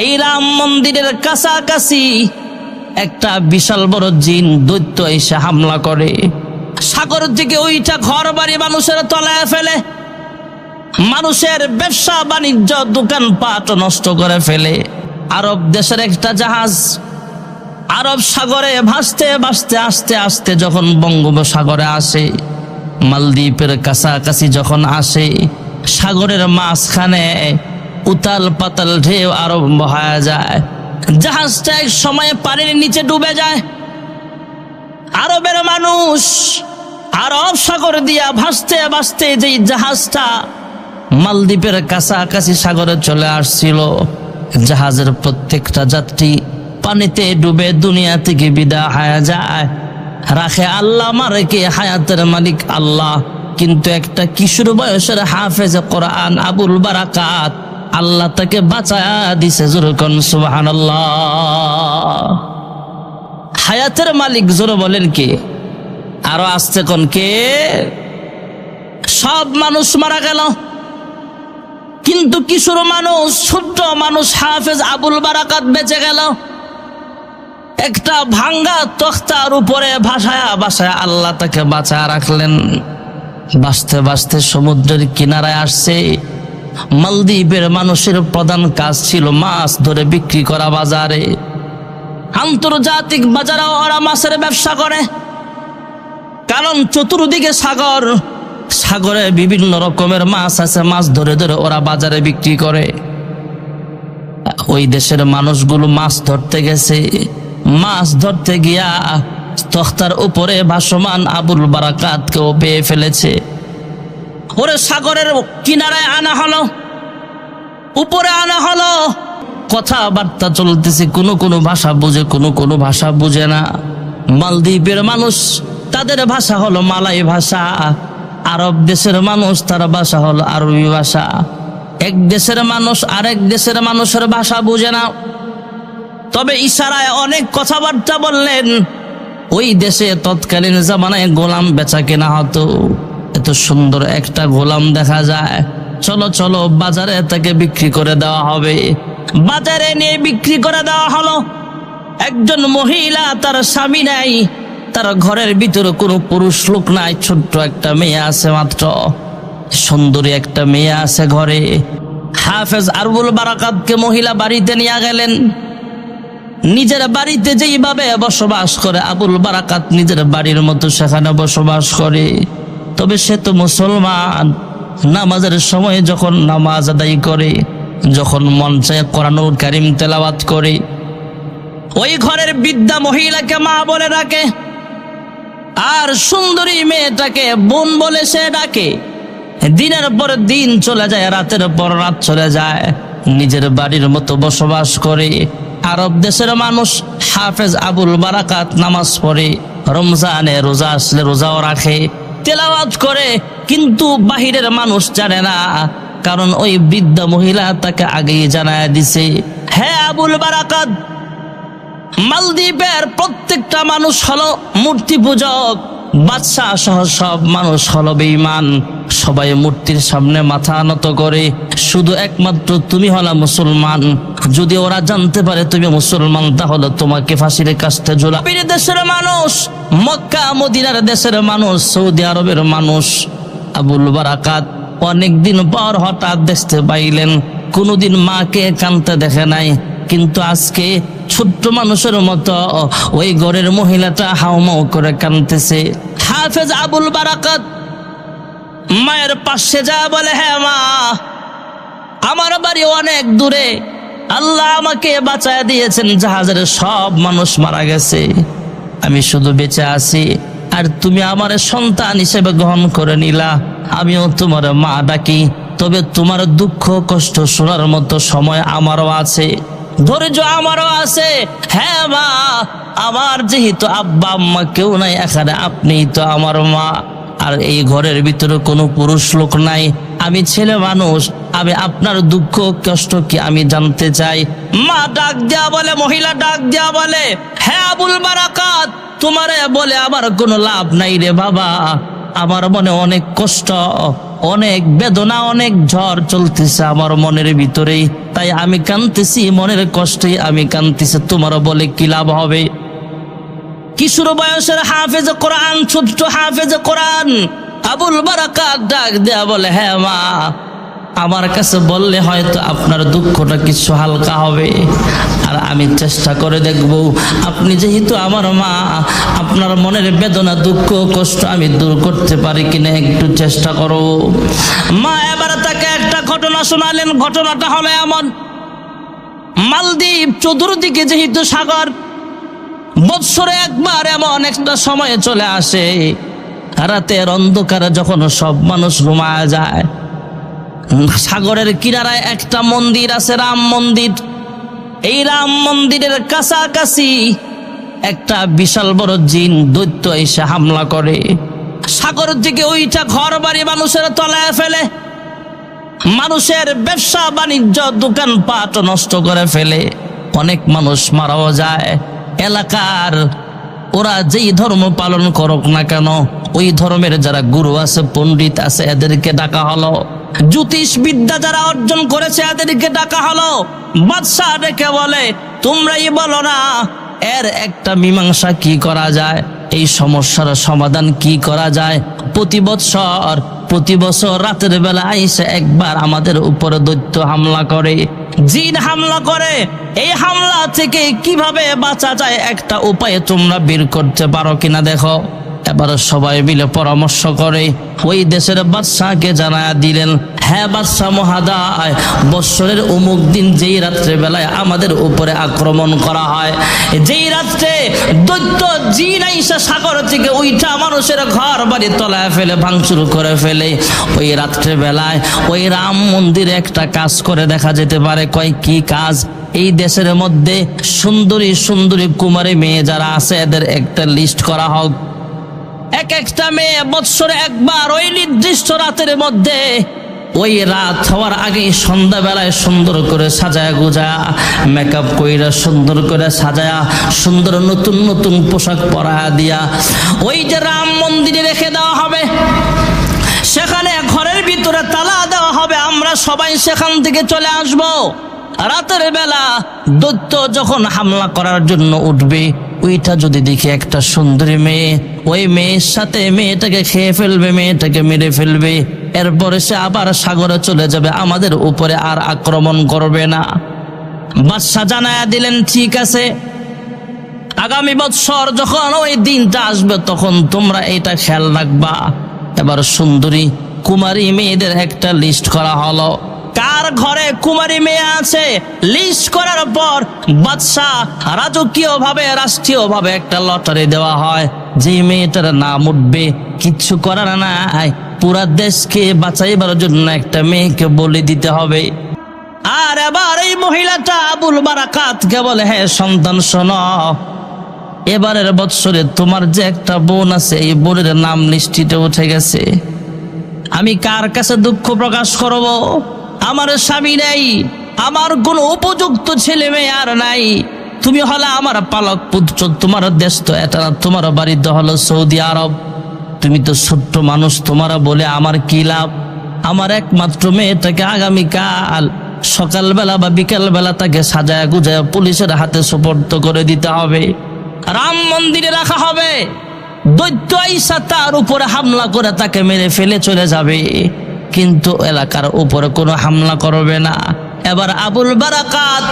এই রাম মন্দিরের কাছাকাছি একটা বিশাল বড় জিন দৈত্য এসে হামলা করে, সাগর থেকে ওইটা ঘর বাড়ি মানুষের তলায় ফেলে, মানুষের ব্যবসা বাণিজ্য দোকানপাট নষ্ট করে ফেলে। আরব দেশের একটা জাহাজ আরব সাগরে ভাসতে ভাসতে আস্তে আস্তে যখন বঙ্গোপসাগরে আসে, মালদ্বীপের কাছাকাছি যখন আসে, সাগরের মাঝখানে উতাল পাতাল ঢেউ আরম্ভ হয়ে যায়। জাহাজটা এক সময় পানির নিচে ডুবে যায়। আরবের মানুষ আরব সাগর দিয়া ভাসতে ভাসতে যেই জাহাজটা মালদ্বীপের কাছাকাছি সাগরে চলে আসছিল, জাহাজের প্রত্যেকটা যাত্রী পানিতে ডুবে দুনিয়া থেকে বিদায় হয়ে যায়। রাখে আল্লাহ, মারেকে হায়াতের মালিক আল্লাহ। কিন্তু একটা কিশোর বয়সের হাফেজ কোরআন আবুল বারাকাত, আল্লাহ তাকে বাঁচায়া দিছে। জোরে কোন সুবহানাল্লাহ। হায়াতের মালিক জোরে বলেন কে? আরো আসতে কোন কে? সব মানুষ মারা গেল, কিন্তু কিশোর মানুষ, ছোট্ট মানুষ হাফেজ আবুল বারাকাত বেঁচে গেল। একটা ভাঙ্গা তখতার উপরে ভাসায়া ভাসায়া আল্লাহ তাকে বাঁচায়া রাখলেন। বাঁচতে বাঁচতে সমুদ্রের কিনারায় আসছে। মালদ্বীপের মানুষের প্রধান কাজ ছিল মাছ ধরে বিক্রি করা বাজারে। আন্তর্জাতিক বাজারে ওরা মাছের ব্যবসা করে, কারণ চতুর্দিকে সাগর, সাগরে বিভিন্ন রকমের মাছ আছে, মাছ ধরে ধরে ওরা বাজারে বিক্রি করে। ওই দেশের মানুষগুলো মাছ ধরতে গেছে, মাছ ধরতে গিয়া তখতার উপরে ভাসমান আবুল বারাকাতকেও পেয়ে ফেলেছে। ওরে সাগরের কিনারায় আনা হলো, উপরে আনা হলো, কথাবার্তা চলতেছে। কোনো ভাষা বুঝে, কোনো ভাষা বুঝে না। মালদ্বীপের মানুষ, তাদের ভাষা হলো মালাই ভাষা। আরব দেশের মানুষ, তার ভাষা হলো আরবি ভাষা। এক দেশের মানুষ আরেক দেশের মানুষের ভাষা বুঝে না, তবে ইশারায় অনেক কথাবার্তা বললেন। ওই দেশে তৎকালীন জামানায় গোলাম বেচা কেনা হতো। এত সুন্দর একটা গোলাম দেখা যায়, চলো চলো বাজারে তাকে বিক্রি করে দেওয়া হবে। বাজারে নিয়ে বিক্রি করে দেওয়া হলো। একজন মহিলা, তার স্বামী নাই, তার ঘরের ভিতরে কোনো পুরুষ লোক নাই, ছোট্ট একটা মেয়ে আছে মাত্র, সুন্দরী একটা মেয়ে আছে ঘরে। হাফেজ আবুল বারাকাতকে মহিলা বাড়িতে নিয়ে গেলেন। নিজের বাড়িতে যেইভাবে বসবাস করে আবুল বারাকাত নিজের বাড়ির মতো সেখানে বসবাস করে। তবে সে তো মুসলমান, নামাজের সময় যখন নামাজ আদায় করে, যখন মন চায় কোরআনুল কারীম তেলাওয়াত করে, ওই ঘরের বৃদ্ধা মহিলাকে মা বলে ডাকে, আর সুন্দরী মেয়েটাকে বোন বলে সে ডাকে। দিনের পর দিন চলে যায়, রাতের পর রাত চলে যায়, নিজের বাড়ির মতো বসবাস করে। আরব দেশের মানুষ হাফেজ আবুল বারাকাত নামাজ পড়ে, রমজানে রোজা আসলে রোজাও রাখে, তেলাওয়াত করে, কিন্তু বাহিরের মানুষ জানে না, কারণ ওই বৃদ্ধা মহিলা তাকে আগেই জানায় দিছে, হ্যাঁ আবুল বারাকাত, মালদ্বীপের প্রত্যেকটা মানুষ হলো মূর্তি পূজক, বাদশাহ সহ সব মানুষ হলো বেঈমান, সবাই মূর্তির সামনে মাথা নত করে, শুধু একমাত্র তুমি হলা মুসলমান। যদি ওরা জানতে পারে তুমি মুসলমান, তাহলে তোমাকে ফাঁসির কাস্তে ঝুলাবে। দেশের মানুষ, মক্কা মদিনার দেশের মানুষ, সৌদি আরবের মানুষ। আবুল বারাকাত অনেকদিন পর হঠাৎ দেখতে পাইলেন, কোনোদিন মাকে কাঁদতে দেখে নাই, কিন্তু আজকে ছোট্ট মানুষের মতো ওই ঘরের মহিলাটা হাউমাউ করে কাঁদতেছে। হাফেজ আবুল বারাকাত মায়ের পাশে যা বলে, হ্যাঁ মা, আমার বাড়ি অনেক দূরে, আল্লাহ আমাকে বাঁচায় দিয়েছেন, জাহাজের সব মানুষ মারা গেছে, আমি শুধু বেঁচে আছি, আর তুমি আমার সন্তান হিসেবে গ্রহণ করে নিলা, আমিও তোমার মা ডাকি। তবে তোমার দুঃখ কষ্ট শোনার মতো সময় আমারও আছে, ধৈর্য আমারও আছে। হ্যাঁ মা, আমার যেহেতু আব্বা আম্মা কেউ নাই, এখানে আপনিই তো আমার মা, আর এই ঘরের ভিতরে কোনো পুরুষ লোক নাই, আমি ছেলে মানুষ, আমি আপনার দুঃখ কষ্ট কি আমি জানতে চাই। মা ডাক দেয়া বলে, মহিলা ডাক দেয়া বলে, হ্যাঁ আবুল বারাকাত, তোমারে বলে আমার কোনো লাভ নাই রে বাবা, আমার মনে অনেক কষ্ট, অনেক বেদনা, অনেক ঝড় চলতেছে আমার মনের ভিতরে, তাই আমি কাঁদতেছি, মনের কষ্টে আমি কাঁদতেছি, তোমার বলে কি লাভ হবে? কিশোর বয়সের হাফেজ কোরআন, ছোট্ট হাফেজ কোরআন আবুল বারাকাত ডাক দেয়া বলে, হ্যাঁ মা, আমার কাছে বললে হয়তো আপনার দুঃখটা কিছু হালকা হবে, আর আমি চেষ্টা করে দেখব, আপনি যেহেতু আমার মা, আপনার মনের বেদনা, দুঃখ, কষ্ট আমি দূর করতে পারি কিনা একটু চেষ্টা করো। মা এবার তাকে একটা ঘটনা শোনালেন। ঘটনাটা হলো এমন, মালদ্বীপ চতুর্দিকে যেহেতু সাগর, বৎসরে একবার এমন একটা সময়ে চলে আসে, রাতের অন্ধকারে যখন সব মানুষ ঘুমায় যায়, সাগরের কিনারায় একটা মন্দির আছে, রাম মন্দির। এই রাম মন্দিরের কাছাকাছি একটা বিশাল বড় জিন দৈত্য এসে হামলা করে, সাগর থেকে ওইটা ঘর বাড়ি মানুষের তলায় ফেলে, মানুষের ব্যবসা বাণিজ্য দোকানপাট নষ্ট করে ফেলে, অনেক মানুষ মারাও যায়। এলাকার ওরা যেই ধর্ম পালন করুক না কেন, ওই ধর্মের যারা গুরু আছে, পণ্ডিত আছে, এদেরকে ডাকা হলো। জ্যোতিষ বিদ্যা যারা অর্জন করেছে এদেরকে ডাকা হলো। বাদশাহ ডেকে বলে, তোমরাই বলো না এর একটা মীমাংসা কি করা যায়, এই সমস্যার সমাধান কি করা যায়? প্রতি বছর রাতের বেলা আইসে একবার আমাদের উপরে দৈত্য হামলা করে, জিন হামলা করে। এই হামলা থেকে কিভাবে বাঁচা যায় একটা উপায় তোমরা বের করতে পারো কিনা দেখো। এবার সবাই মিলে পরামর্শ করে ওই দেশের বাদশাহকে জানায়া দিলেন, হ্যাঁ বাদশাহ মহাদয়, বৎসরের অমুক দিন যেই রাত্রে বেলায় আমাদের উপরে আক্রমণ করা হয়, যেই রাত্রে দৈত্য জিন আইসা সাগর থেকে ওইটা মানুষের ঘর বাড়ি তলায় ফেলে ভাঙচুর করে ফেলে, ওই রাত্রে বেলায় ওই রাম মন্দিরে একটা কাজ করে দেখা যেতে পারে। কয় কি কাজ? এই দেশের মধ্যে সুন্দরী সুন্দরী কুমারী মেয়ে যারা আছে এদের একটা লিস্ট করা হোক। এক একটা মেয়ে বৎসরে একবার ওই নির্দিষ্ট রাতের মধ্যে, ওই রাত হওয়ার আগে সন্ধ্যাবেলায় সুন্দর করে সাজায়া গুজায়া, মেকআপ কইরা সুন্দর করে সাজায়া, সুন্দর নতুন নতুন পোশাক পরায়া দিয়া ওই যে রাম মন্দিরে রেখে দেওয়া হবে। সেখানে ঘরের ভিতরে তালা দেওয়া হবে, আমরা সবাই সেখান থেকে চলে আসব। রাতের বেলা দৈত্য যখন হামলা করার জন্য উঠবে, ওইটা যদি দেখে একটা সুন্দরী মেয়ে, ওই মেয়ের সাথে মেয়েটাকে খেয়ে ফেলবে, মেয়েটাকে মেরে ফেলবে, এরপরে সে আবার সাগরে চলে যাবে, আমাদের উপরে আর আক্রমণ করবে না। বাদশা জানায়া দিলেন, ঠিক আছে, আগামী বৎসর যখন ওই দিনটা আসবে তখন তোমরা এটা খেয়াল রাখবা। এবার সুন্দরী কুমারী মেয়েদের একটা লিস্ট করা হলো, কার ঘরে কুমারী মেয়ে আছে। লিস্ট করার পর বাদশাহ রাজকীয় ভাবে, রাষ্ট্রীয় ভাবে একটা লটারি দেওয়া হয়, যে মেয়েটার নাম উঠবে কিচ্ছু করার নাই, পুরা দেশকে বাঁচাইবার জন্য একটা মেয়েকে বলে দিতে হবে। আর এবার এই মহিলাটা আবুল বারাকাতকে বলে, হ্যাঁ সন্তান শোনো, এবারের বৎসরে তোমার যে একটা বোন আছে, এই বোনের নাম লিস্টিতে উঠে গেছে। আমি কার কাছে দুঃখ প্রকাশ করব? আমার স্বামী নেই, আমার কোনো উপযুক্ত ছেলে মেয়ে আর নাই, তুমি হলে আমার পালক পুত্র, তোমার দেশ তো এটা না, তোমার বাড়ি তো হলো সৌদি আরব, তুমি তো ছোট্ট মানুষ, তোমার বলে আমার কি লাভ? আমার একমাত্র মেয়েটাকে আগামীকাল সকালবেলা বা বিকালবেলা তাকে সাজায়া গুজায়া পুলিশের হাতে সুপর্দ করে দিতে হবে, রাম মন্দিরে রাখা হবে। দৈত্য আইসা তার উপরে হামলা করে তাকে মেরে ফেলে চলে যাবে, কিন্তু এলাকার উপরে কোনো হামলা করবে না। এবার আবুল বারাকাত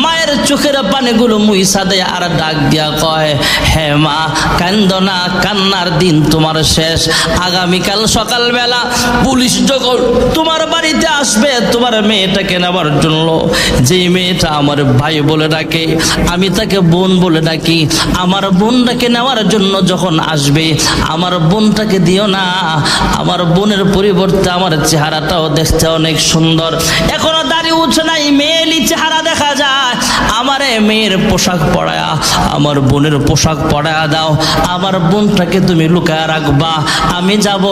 মায়ের চোখের পানিগুলো মুইসা দেয় আর ডাক দিয়া কয়, হে মা, কান্দো না, কান্নার দিন তোমার শেষ। আগামীকাল সকালবেলা পুলিশ যখন তোমার বাড়িতে আসবে তোমার মেয়েটাকে নেবার জন্য, যে মেয়েটা আমার ভাই বলে ডাকে, আমি তাকে বোন বলে ডাকি, আমার বোনটাকে নেওয়ার জন্য যখন আসবে, আমার বোনটাকে দিও না, আমার বোনের পরিবর্তে আমার চেহারাটাও দেখতে অনেক সুন্দর, এখনো দাড়ি উঠে নাই, মেয়েলি চেহারা দেখা যায়, আমারে মেয়ের পোশাক পরায়া, আমার বোনের পোশাক পরায়া দাও, আমার বোনটাকে তুমি লুকায় রাখবা, আমি যাব,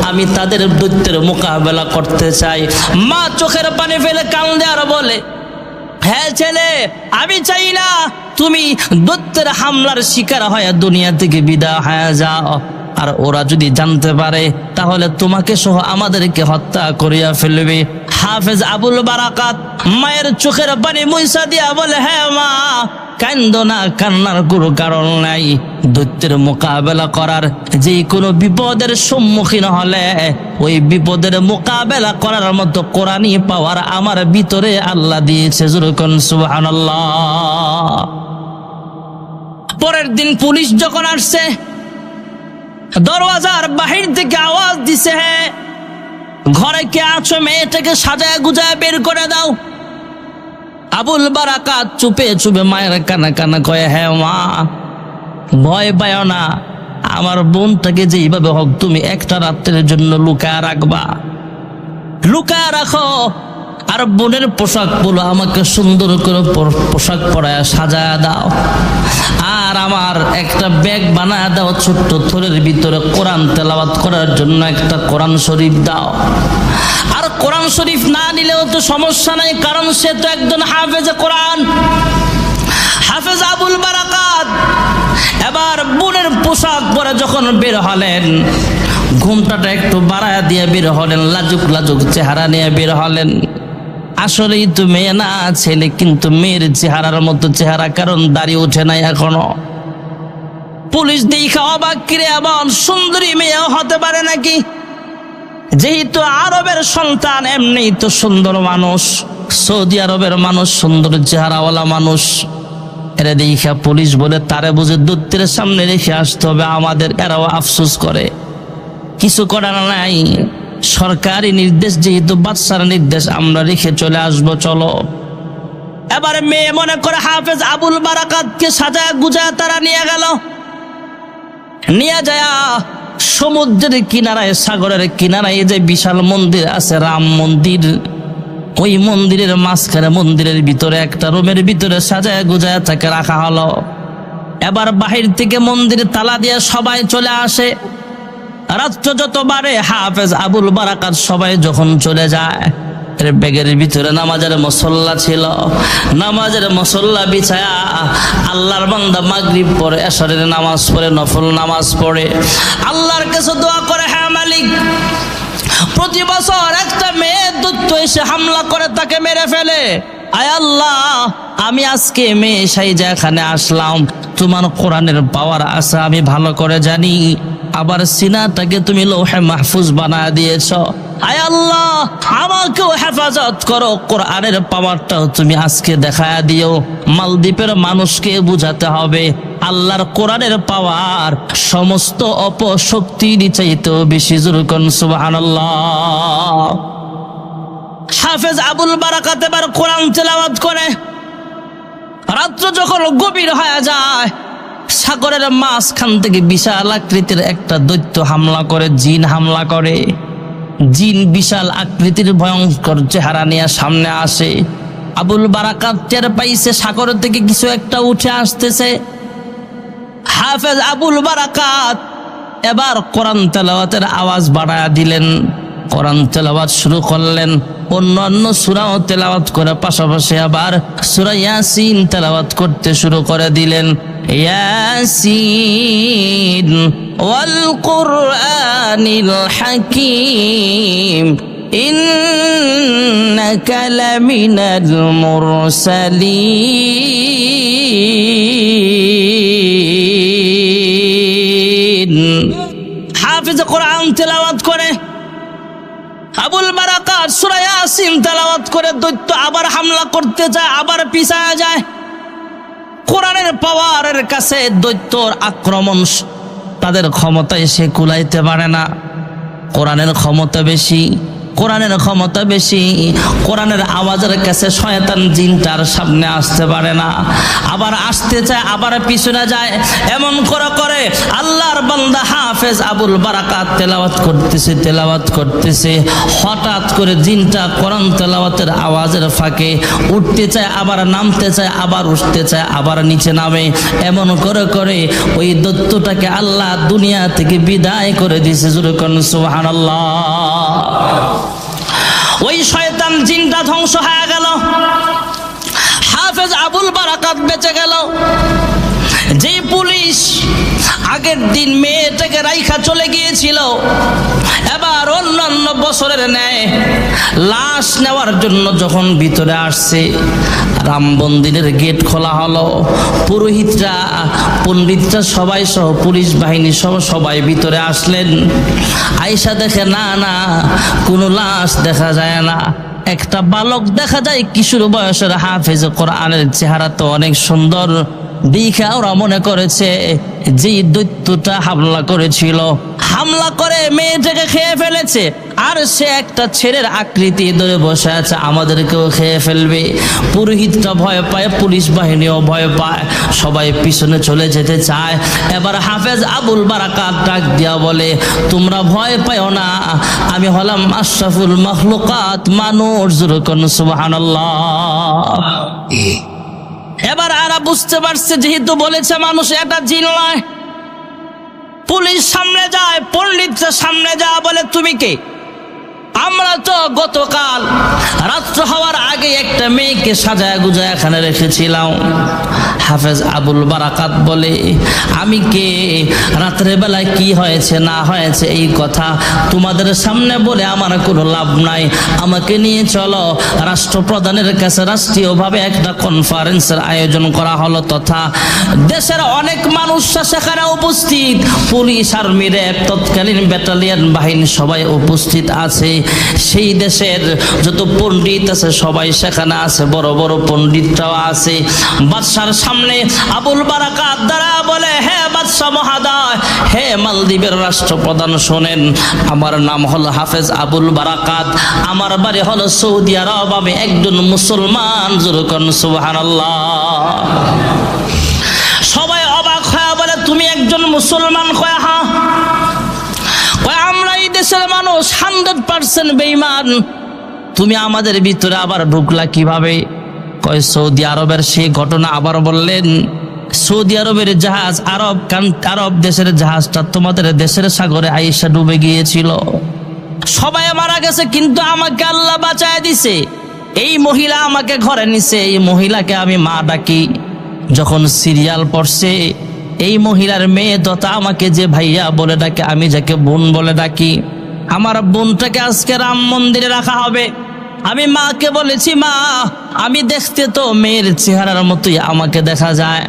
আমি তাদের দৈত্যের মোকাবেলা করতে চাই। মা চোখের পানি ফেলে কান্দে আর বলে, হ্যাঁ ছেলে, আমি চাই না তুমি দৈত্যের হামলার শিকার হয়ে দুনিয়া থেকে বিদায় হয়ে যাও, আর ওরা যদি জানতে পারে তাহলে তোমাকে সহ আমাদেরকে হত্যা করিয়া ফেলবে। হাফেজ আবুল বারাকাত মায়ের চোখের পানি মুইসা দিয়া বলে, হ্যাঁ মা, কান্দো না, কান্নার কোনো কারণ নাই। দৈত্যের মোকাবেলা করার যে কোনো বিপদের সম্মুখীন হলে ওই বিপদের মোকাবেলা করার মতো কোরআনী পাওয়ার আমার ভিতরে আল্লাহ দিয়েছে। যেরকম সুবহানাল্লাহ। পরের দিন পুলিশ যখন আসছে, দরওয়াজার বাহির থেকে আওয়াজ দিছে, হ্যাঁ ঘরে কে আছো, মেয়েটাকে সাজায় গুজায় বের করে দাও। আবুল বারাকাত চুপে চুপে মায়ের কানা কানা কয়ে, হ্যাঁ মা, ভয় পায় না, আমার বোনটাকে যেইভাবে হোক তুমি একটা রাত্রের জন্য লুকায় রাখবা, লুকায় রাখো। আর বোনের পোশাক গুলো আমাকে সুন্দর করে পোশাক পরায় সাজায় দাও। আর আমার একটা ব্যাগ বানায় দাও, ছোট্ট থলের ভিতরে কোরআন তেলাওয়াত করার জন্য একটা কোরআন শরীফ দাও। আর কোরআন শরীফ না নিলেও তো সমস্যা নাই, কারণ সে তো একজন হাফেজে কোরআন, হাফেজ আবুল বারাকাত। এবার বোনের পোশাক পরে যখন বের হলেন, ঘুমটাটা একটু বাড়ায় দিয়ে বের হলেন, লাজুক লাজুক চেহারা নিয়ে বের হলেন। আসলেই তো মেয়ে না ছেলে, কিন্তু মেয়ের চেহারার মতো চেহারা, কারণ দাড়ি ওঠে নাই এখনো। পুলিশ দেখা অবাক, কিরে এমন সুন্দরী মেয়েও হতে পারে নাকি? যেহেতু আরবের সন্তান, এমনি তো সুন্দর মানুষ, সৌদি আরবের মানুষ সুন্দর চেহারাওয়ালা মানুষ। এরা দেখা পুলিশ বলে, তারে বুঝে দূতের সামনে রেখে আসতে হবে আমাদের। এরাও আফসোস করে, কিছু করার নাই, সরকারি নির্দেশ, যেহেতু বাদশার নির্দেশ, আমরা রেখে চলে আসবো, চলো। এবারে মেয়ে মনে করে হাফেজ আবুল বারাকাতকে সাজায় গুজায় তারা নিয়ে গেল। নিয়ে যায় সমুদ্রের কিনারায়, সাগরের কিনারায় যে বিশাল মন্দির আছে, রাম মন্দির, ওই মন্দিরের মাঝখানে, মন্দিরের ভিতরে একটা রুমের ভিতরে সাজায় গুজায় তাকে রাখা হলো। এবার বাহির থেকে মন্দিরে তালা দিয়ে সবাই চলে আসে। রাত্র যত বারে হাফেজ আবুল বারাকাত সবাই যখন চলে যায়, ব্যাগের ভিতরে নামাজের মুসল্লা ছিল, নামাজের মুসল্লা বিছায়া আল্লাহর বান্দা মাগরিব পড়ে, এশারের নামাজ পড়ে, নফল নামাজ পড়ে, আল্লাহর কাছে দোয়া করে, হ্যাঁ মালিক, প্রতি বছর একটা মেয়ে দৈত্য এসে হামলা করে তাকে মেরে ফেলে। আয় আল্লাহ, আমি আজকে মেয়ে সাইজা এখানে আসলাম, তোমার কোরআনের পাওয়ার আছে আমি ভালো করে জানি। আবার সিনাটাকে তুমি লৌহে মাহফুজ বানায় দিয়েছ। আয় আল্লাহ, আমাকেও হেফাজত করো, কোরআনের পাওয়ারটাও তুমি আজকে দেখায় দিও। মালদ্বীপের মানুষকে বুঝাতে হবে আল্লাহর কোরআনের পাওয়ার সমস্ত অপশক্তির চাইতেও বেশি। জোরকন সুবহানাল্লাহ। হাফেজ আবুল বারাকাত এবার কোরআন তেলাওয়াত করে। রাত্র যখন গভীর হয়ে যায়, সাগরের মাঝখান থেকে বিশাল আকৃতির একটা দৈত্য হামলা করে, জিন হামলা করে। জিন বিশাল আকৃতির ভয়ঙ্কর চেহারা নিয়ে সামনে আসে। আবুল বারাকাত টের পাইছে সাগর থেকে কিছু একটা উঠে আসতেছে। হাফেজ আবুল বারাকাত এবার কোরআন তেলাওয়াতের আওয়াজ বাড়ায়া দিলেন, কোরআন তেলাওয়াত শুরু করলেন। অন্যান্য সূরাও তেলাওয়াত করে পাশাপাশি আবার সূরা ইয়াসিন তেলাওয়াত করতে শুরু করে দিলেন। ইয়াসিন ওয়াল কুরআনিল হাকীম ইন্নাকা লামিনাল মুরসালিন। হাফেজ কোরআন তেলাওয়াত করে, আবুল বারাকাত সূরা ইয়াসিন তেলাওয়াত করে। দৈত্য আবার হামলা করতে যায়, আবার পিছায় যায়। কোরআনের পাওয়ারের কাছে দৈত্যর আক্রমণ, তাদের ক্ষমতায় সে কুলাইতে পারে না। কোরআনের ক্ষমতা বেশি, কোরআনের ক্ষমতা বেশি। কোরআনের আওয়াজের কাছে শয়তান জিনটার সামনে আসতে পারে না। আবার আসতে চায়, আবার পিছনে যায়। এমন করে করে আল্লাহর বান্দা হাফেজ আবুল বারাকাত তেলাওয়াত করতেছে। হঠাৎ করে জিনটা কোরআন তেলাওয়াতের আওয়াজের ফাঁকে উঠতে চায়, আবার নামতে চায়, আবার উঠতে চায়, আবার নিচে নামে। এমন করে করে ওই দৈত্যটাকে আল্লাহ দুনিয়া থেকে বিদায় করে দিয়েছে। যেরকম সুবহানাল্লাহ। ওই শয়তান জিনটা ধ্বংস হয়ে গেল, হাফেজ আবুল বারাকাত বেঁচে গেল। যে পুলিশ আগের দিন মেয়েটাকে রাইখা চলে গিয়েছিল, এবার অন্যান্য বছরের ন্যায় লাশ নেওয়ার জন্য যখন ভিতরে আসছে, রাম মন্দিরের গেট খোলা হলো, পুরোহিতরা পণ্ডিতরা সবাই সহ পুলিশ বাহিনী সহ সবাই ভিতরে আসলেন। আয়েশা দেখে না না, কোনো লাশ দেখা যায় না, একটা বালক দেখা যায়, কিশোর বয়সের হাফেজ কোরআনের চেহারা তো অনেক সুন্দর। দেখা ওরা মনে করেছে যে দৈত্যটা হামলা করেছিল, হামলা করে মেয়েটাকে খেয়ে ফেলেছে, আর সে একটা ছেলের আকৃতি ধরে বসে আছে, আমাদেরকেও খেয়ে ফেলবে। পুরোহিতটা ভয় পায়, পুলিশ বাহিনীও ভয় পায়, সবাই পিছনে চলে যেতে চায়। এবার হাফেজ আবুল বারাকাত ডাক দিয়া বলে, তোমরা ভয় পাও না, আমি হলাম আশরাফুল মাখলুকাত, মানুষ। যেরকম সুবহানাল্লাহ। এবার আরা বুঝতে পারছে, যেহেতু বলেছে মানুষ, এটা জিন নয়। পুলিশ সামনে যায়, পণ্ডিতরা সামনে যায়, বলে তুমি কে? আমরা তো গতকাল রাত্র হওয়ার আগে একটা মেয়েকে সাজায় গুজায় এখানে রেখেছিলাম। হাফেজ আবুল বারাকাত বলে, আমি কে, রাত্রে বেলায় কি হয়েছে না হয়েছে এই কথা তোমাদের সামনে বলে আমার কোনো লাভ নাই, আমাকে নিয়ে চলো রাষ্ট্রপ্রধানের কাছে। রাষ্ট্রীয়ভাবে একটা কনফারেন্সের আয়োজন করা হলো, তথা দেশের অনেক মানুষরা সেখানে উপস্থিত, পুলিশ আর্মি র্যাব তৎকালীন ব্যাটালিয়ন বাহিনী সবাই উপস্থিত আছে। সেই দেশের যত পণ্ডিত আছে সবাই সেখানে আছে, বড় বড় পণ্ডিতরাও আছে। বাদশার সামনে আবুল বারাকাত দ্বারা বলে, হে বাদশা মহাদয়, হে মালদ্বীপের রাষ্ট্রপ্রধান, শোনেন, আমার নাম হলো হাফেজ আবুল বারাকাত, আমার বাড়ি হলো সৌদি আরব, আমি একজন মুসলমান। যেরকম সুবহানাল্লাহ। সবাই অবাক হয়ে বলে, তুমি একজন মুসলমান? কয় হ্যাঁ। আমরা এই দেশের মানুষ 100% বেঈমান, তুমি আমাদের ভিতরে আবার ঢুকলা কিভাবে? কয় সৌদি আরবের সেই ঘটনা আবার বললেন। সৌদি আরবের জাহাজ, আরব দেশের জাহাজটা তোমাদের দেশের সাগরে আয়েশা ডুবে গিয়েছিল, সবাই মারা গেছে, কিন্তু আমাকে আল্লাহ বাঁচায় দিছে। এই মহিলা আমাকে ঘরে নিছে, এই মহিলাকে আমি মা ডাকি। যখন সিরিয়াল পড়ছে, এই মহিলার মেয়ে তথা আমাকে যে ভাইয়া বলে ডাকে, আমি যাকে বোন বলে ডাকি, আমার বোনটাকে আজকে রাম মন্দিরে রাখা হবে। আমি মাকে বলেছি, মা, আমি দেখতে তো মেয়ের চেহারার মতোই আমাকে দেখা যায়,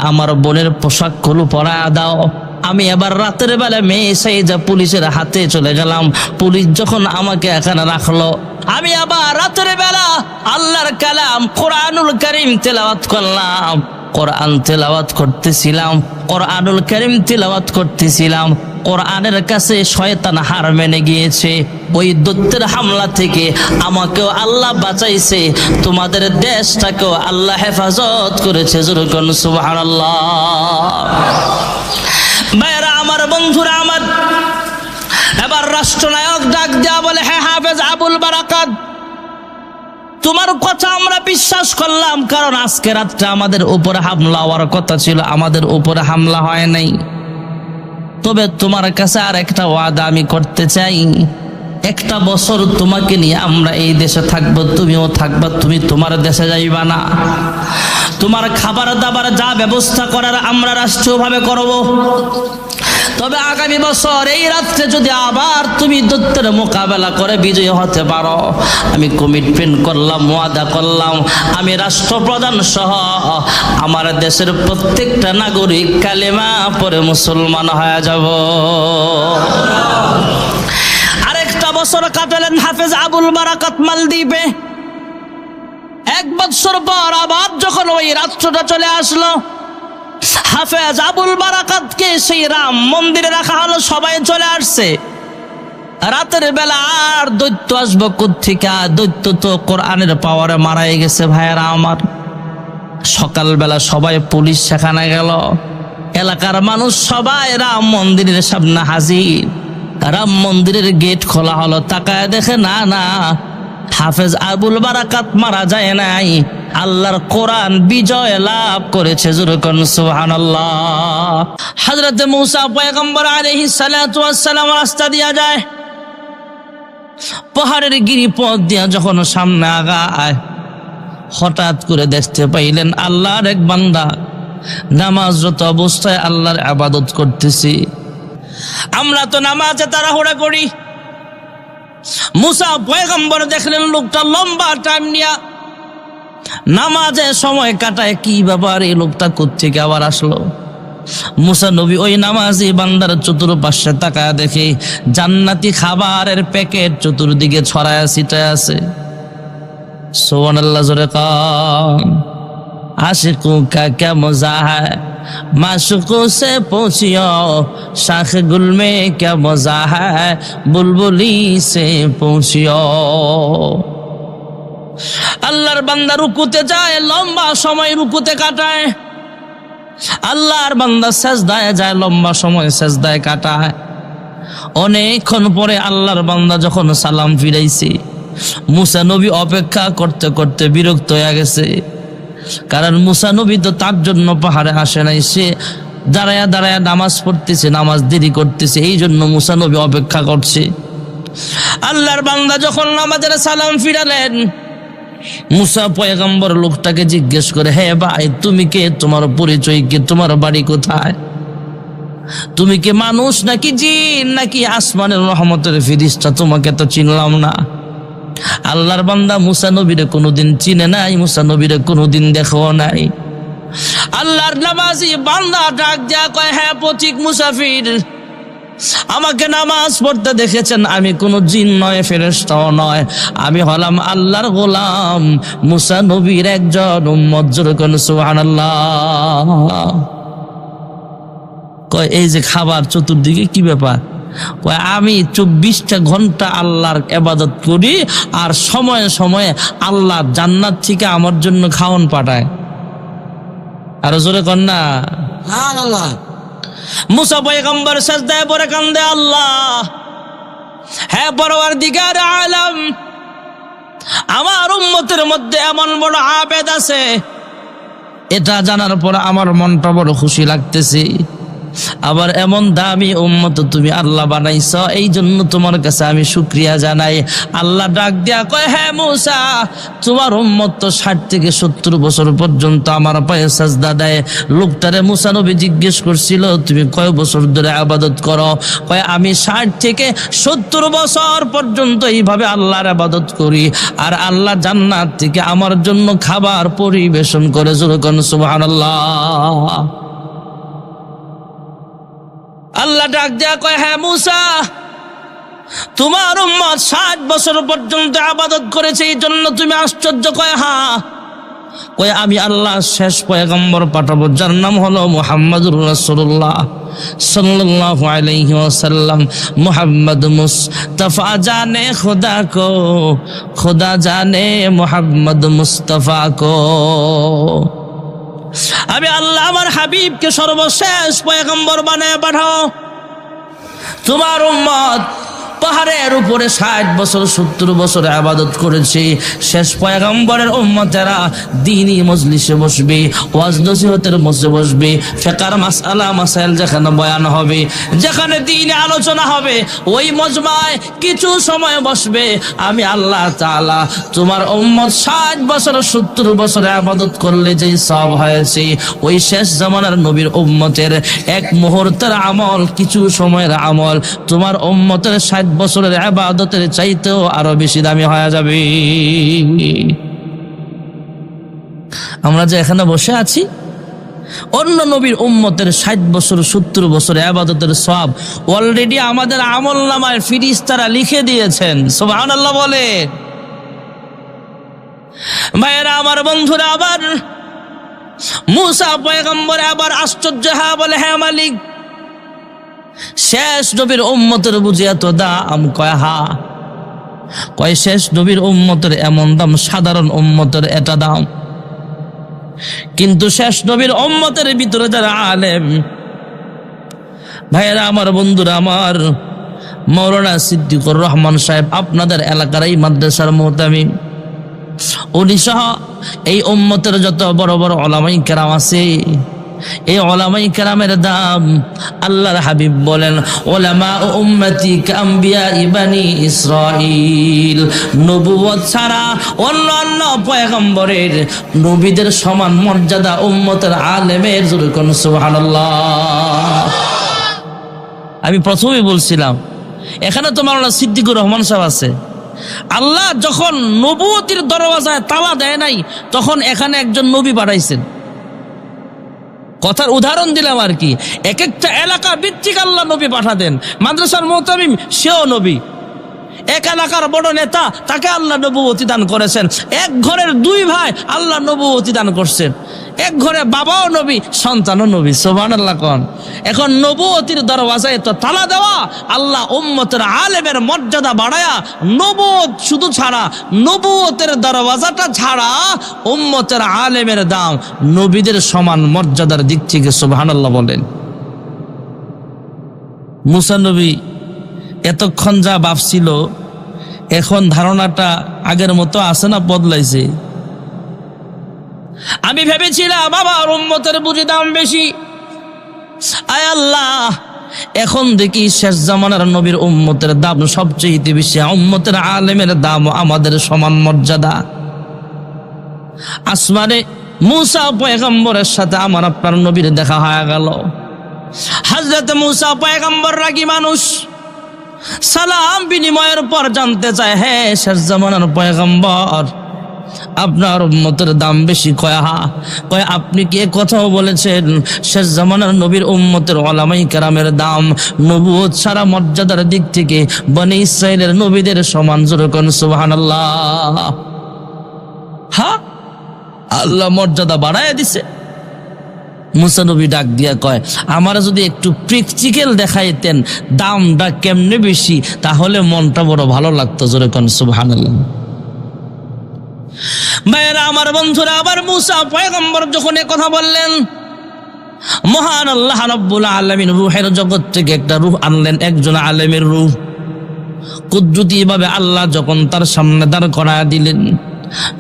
আমার বোনের পোশাকগুলো পরায় দাও। আমি এবার রাতের বেলা মেয়ে সেই যা পুলিশের হাতে চলে গেলাম। পুলিশ যখন আমাকে এখানে রাখলো, আমি আবার রাতের বেলা আল্লাহর কালাম কোরআনুল কারীম তেলাওয়াত করলাম। কোরআন তেলাওয়াত করতেছিলাম, কোরআনুল কারীম তেলাওয়াত করতেছিলাম। কোরআনের কাছে শয়তান হার মেনে গিয়েছে। ওই দৈত্যের হামলা থেকে আমাকেও আল্লাহ বাঁচাইছে, তোমাদের দেশটাকেও আল্লাহ হেফাজত করেছে। যেরকম সুবহানাল্লাহ। ভাইরা আমার, বন্ধুরা আমার, এবার রাষ্ট্রনায়ক ডাক দেয়া বলে, হ্যাঁ হাফেজ আবুল বারাকাত, তোমার কথা আমরা বিশ্বাস করলাম, কারণ আজকে রাত্রে আমাদের উপরে হামলা হওয়ার কথা ছিল, আমাদের উপরে হামলা হয় নাই। তবে তোমার কাছে আর একটা ওয়াদা আমি করতে চাই, একটা বছর তোমাকে নিয়ে আমরা এই দেশে থাকবো, তুমিও থাকবা, তুমি তোমার দেশে যাইবা না। তোমার খাবার দাবার যা ব্যবস্থা করার আমরা রাষ্ট্রীয়ভাবে করব। তবে আগামী বছর এই রাত্রে যদি আবার তুমি দৈত্যের মোকাবেলা করে বিজয়ী হতে পারো, আমি কমিটমেন্ট করলাম, ওয়াদা করলাম, আমি রাষ্ট্রপ্রধান সহ আমার দেশের প্রত্যেকটা নাগরিক কালেমা পড়ে মুসলমান হয়ে যাব। আরেকটা বছর কাটালেন হাফেজ আবুল বারাকাত মালদ্বীপে। 1 বছর পর আবার যখন ওই রাষ্ট্রটা চলে আসলো, হাফেজ আবুল বারাকাতকে সেই রাম মন্দিরে রাখা হলো, সবাই চলে আসছে। রাতের বেলা আর দৈত্য আসবো কোত্থেকে? দৈত্য তো কোরআনের পাওয়ারে মারাই গেছে। ভাইয়েরা আমার, সকালবেলা সবাই পুলিশ সেখানে গেল, এলাকার মানুষ সবাই রাম মন্দিরের সামনে হাজির। রাম মন্দিরের গেট খোলা হলো, তাকায় দেখে না না, হাফেজ আবুল বারাকাত মারা যায় নাই, আল্লাহর কোরআন বিজয় লাভ করেছে। যেরকম সুবহানাল্লাহ। হযরত মূসা পয়গম্বর আলাইহিস সালাতু ওয়াস সালাম রাস্তা দিয়া যায়, পাহাড়ের গিরিপথ দিয়া যখন সামনে আগায়, হঠাৎ করে দেখতে পাইলেন আল্লাহর এক বান্দা নামাজরত অবস্থায় আল্লাহর ইবাদত করতেছি। আমরা তো নামাজে তাড়াহুড়া করি। মুসা পয়গম্বর দেখলেন লোকটা লম্বা টাইম নিয়া নামাজে সময় কাটায়, কি ব্যাপার এই লোকটা কোত্থেকে আবার আসলো? মুসা নবী ওই নামাজি বান্দার চতুর্পাশে তাকায় দেখে জান্নাতি খাবারের প্যাকেট চতুর্দিকে ছড়ায় ছিটায় আছে। সুবহানাল্লাহ, জোরে কান। आशिकों का क्या मजा है माशूकों से पूछियो, शाख गुल में क्या मजा है बुलबुली से पूछियो। আল্লাহর বান্দা রুকুতে যায়, লম্বা সময় রুকুতে কাটায়। আল্লাহর বান্দা সেজদায় যায়, লম্বা সময় সেজদায় কাটায়। অনেকক্ষণ পরে আল্লাহর বান্দা যখন সালাম ফিরাইছে, মুসা নবী অপেক্ষা করতে করতে বিরক্ত হয়ে গেছে। কারণ মুসা নবী তো তার জন্য পাহাড়ে আসে নাই, সে দাঁড়ায় দাঁড়ায় নামাজ পড়তেছে, নামাজ দেরি করতেছে, এই জন্য মুসা নবী অপেক্ষা করছে। আল্লাহর বান্দা যখন নামাজের সালাম ফিরালেন, মুসা পয়গম্বর লোকটাকে জিজ্ঞেস করে, হে ভাই তুমি কে, তোমার পরিচয় কি, তোমার বাড়ি কোথায়, তুমি কি মানুষ নাকি জিন নাকি আসমানের রহমতের ফেরেশতা, তোমাকে তো চিনলাম না। আল্লাহর বান্দা মুসা নবীরে কোনোদিন চিনে নাই, মুসা নবীরে কোনোদিন দেখেও নাই। আল্লাহর নামাজি বান্দা ডাক দেয়া কয়, হ্যাঁ পথিক মুসাফির, আমাকে নামাজ পড়তে দেখেছেন, আমি কোনো জিন নয় ফেরেশতাও নয়, আমি হলাম আল্লাহর গোলাম, মুসা নবীর একজন উম্মত। জোরে কোন সুবহানাল্লাহ। কয় এই যে খাবার চতুর্দিকে কি ব্যাপার? কয় আমি 24টা ঘন্টা আল্লাহর ইবাদত করি, আর সময়ে সময়ে আল্লাহ জান্নাত থেকে আমার জন্য খাওয়ান পাঠায়। আরো জোরে কর না সুবহানাল্লাহ। মুসা পয়গম্বর সাজদায় পড়ে কান্দে, আল্লাহ, হে পরওয়ারদিগার আলম, আমার উম্মতের মধ্যে এমন বড় আবেদ আছে, এটা জানার পর আমার মনটা বড় খুশি লাগতেছে। আবার এমন দামি উম্মত তুমি আল্লাহ বানাইছ, এই জন্য তোমার কাছে আমি শুকরিয়া জানাই। আল্লাহ ডাক দিয়া কয়, হ্যাঁ মুসা, তোমার উম্মত তো 60 থেকে 70 বছর পর্যন্ত আমার পায়ে সাজদা দেয়। লোকটারে মুসা নবী জিজ্ঞেস করছিল, তুমি কয় বছর ধরে ইবাদত করো? কয় আমি 60 থেকে 70 বছর পর্যন্ত এইভাবে আল্লাহর ইবাদত করি, আর আল্লাহ জান্নাত থেকে আমার জন্য খাবার পরিবেশন করে। জোরে কোন সুবহানাল্লাহ। আল্লাহ ডাক দেয়া কয়, হ্যাঁ মুসা, তোমার উম্মত 60 বছর পর্যন্ত ইবাদত করেছে, এই জন্য তুমি আশ্চর্য? কয় হ্যাঁ। কয় আমি আল্লাহ শেষ পয়গম্বর পাঠাবো, যার নাম হলো মুহাম্মদুর রাসূলুল্লাহ সাল্লাল্লাহু আলাইহি ওয়াসাল্লাম। মুহাম্মদ মুস্তাফা জানে খুদা কো, খুদা জানে মুহাম্মদ মুস্তাফা কো। আমি আল্লাহ আমার হাবিবকে সর্বশেষ পয়গম্বর বানায় পাঠাও। তোমার উম্মত পাহাড়ের উপরে 60 বছর 70 বছর ইবাদত করেছে, শেষ পয়গম্বরের উম্মতেরা দ্বীনি মজলিসে বসবে, ওয়াজ নসিহতের মধ্যে বসবে, ফিকর মাসআলা মাসাইল যেখানে বয়ান হবে, যেখানে দ্বীনি আলোচনা হবে, ওই মজমায় কিছু সময় বসবে। আমি আল্লাহ তাআলা তোমার উম্মত 60 বছর 70 বছর ইবাদত করলে যে সওয়াব হয়েছে, ওই শেষ জামানার নবীর উম্মতের এক মুহূর্তের আমল, কিছু সময়ের আমল তোমার উম্মতের 60 বছরের ইবাদতের চাইতেও আরো বেশি দামি হয়ে যাবে। আমরা যে এখানে বসে আছি, অন্য নবীর উম্মতের 60 বছর 70 বছর ইবাদতের সওয়াব অলরেডি আমাদের আমলনামায় ফেরেশতারা লিখে দিয়েছেন। সুবহানাল্লাহ বলে। ভাইরা আমার, বন্ধুরা, আবার মুসা পয়গম্বর আবার আশ্চর্য হয়ে বলে, হ্যাঁ মালিক, শেষ নবীর উম্মতের বুঝি এত দাম? কয় হা। কয় শেষ নবীর উম্মতের এমন দাম, সাধারণ উম্মতের এটা দাম, কিন্তু শেষ নবীর উম্মতের ভিতরে যারা আলেম, ভাইয়েরা আমার, বন্ধুরা আমার, মাওলানা সিদ্দিকুর রহমান সাহেব আপনাদের এলাকার এই মাদ্রাসার মুহতামিম, উনি সহ এই উম্মতের যত বড় বড় উলামায়ে কেরাম আছে, এই উলামায়ে কেরামের দাম আল্লাহর হাবিব বলেন উলামা উম্মতি কাম্বিয়া ইবানি ইসরাইল, নবুয়ত ছাড়া অন্যান্য পয়গম্বরের নবীদের সমান মর্যাদা উম্মতের আলেমের। জোরে কোন সুবহানাল্লাহ। আমি প্রথমেই বলছিলাম এখানে তো মাওলানা সিদ্দিকুর রহমান সাহেব আছে। আল্লাহ যখন নবুয়তির দরওয়াজায় তালা দেয় নাই তখন এখানে একজন নবী পাঠাইছেন। কথার উদাহরণ দিলাম আর কি। এক একটা এলাকা ভিত্তিক আল্লাহ নবী পাঠাতেন। মাদ্রাসার মুতামিম সেও নবী, এক এলাকার বড় নেতা তাকে আল্লাহ নবুয়তি দান করেছেন। এক ঘরের দুই ভাই আল্লাহ নবুয়তি দান করছেন। এক ঘরে বাবাও নবী সন্তানও নবী। সুবহানাল্লাহ কোন। এখন নবুয়তির দরওয়াজায় তো তালা দেওয়া, আল্লাহ উম্মতের আলেমের মর্যাদা বাড়ায়া নবুয়ত শুধু ছাড়া, নবুয়তের দরওয়াজাটা ছাড়া উম্মতের আলেমের দাম নবীদের সমান মর্যাদার দিক থেকে সুবহানাল্লাহ বলেন। মুসা নবী এতক্ষণ যা ভাবছিল এখন ধারণাটা আগের মতো আছে না বদলাইছে? আমি ভেবেছিলাম বাবার উম্মতের বুঝি দাম বেশি, আয় আল্লাহ এখন দেখি শেষ জামানার নবীর উম্মতের দাম সবচেয়ে বেশি, উম্মতের আলেমের দাম আমাদের সমান মর্যাদা। আসমানে মুসা পয়গম্বরের সাথে আমার আপনার নবীর দেখা হয়ে গেল। হযরত মুসা পয়গম্বর রাগী মানুষ, সালাম বিনিময়ের পর জানতে চায় হে শেষ জামানার পয়গম্বর আপনার উম্মতের দাম বেশি। কয় আপনি কি কথাও বলেছেন শেষ জামানার নবীর উম্মতের উলামায়ে কেরামের দাম নবুয়ত ছাড়া মর্যাদার দিক থেকে বনি ইসরাইলের নবীদের সমান। জোরে কোন সুবহানাল্লাহ। হ্যাঁ, আল্লাহ মর্যাদা বাড়ায় দিছে। মুসা নবী ডাক দিয়া কয় আমার যদি একটু প্র্যাকটিক্যাল দেখাইতেন দামটা কেমনে বেশি তাহলে মনটা বড় ভালো লাগতো। জোরে কোন সুবহানাল্লাহ। ভাইয়েরা আমার বন্ধুরা, আবার মুসা পয়গম্বর যখন এ কথা বললেন, মহান আল্লাহ রাব্বুল আলামিন রূহের জগৎ থেকে একটা রূহ আনলেন, একজন আলেমের রূহ। কুদরতি ভাবে আল্লাহ যখন তার সামনে দাঁড় করায় দিলেন,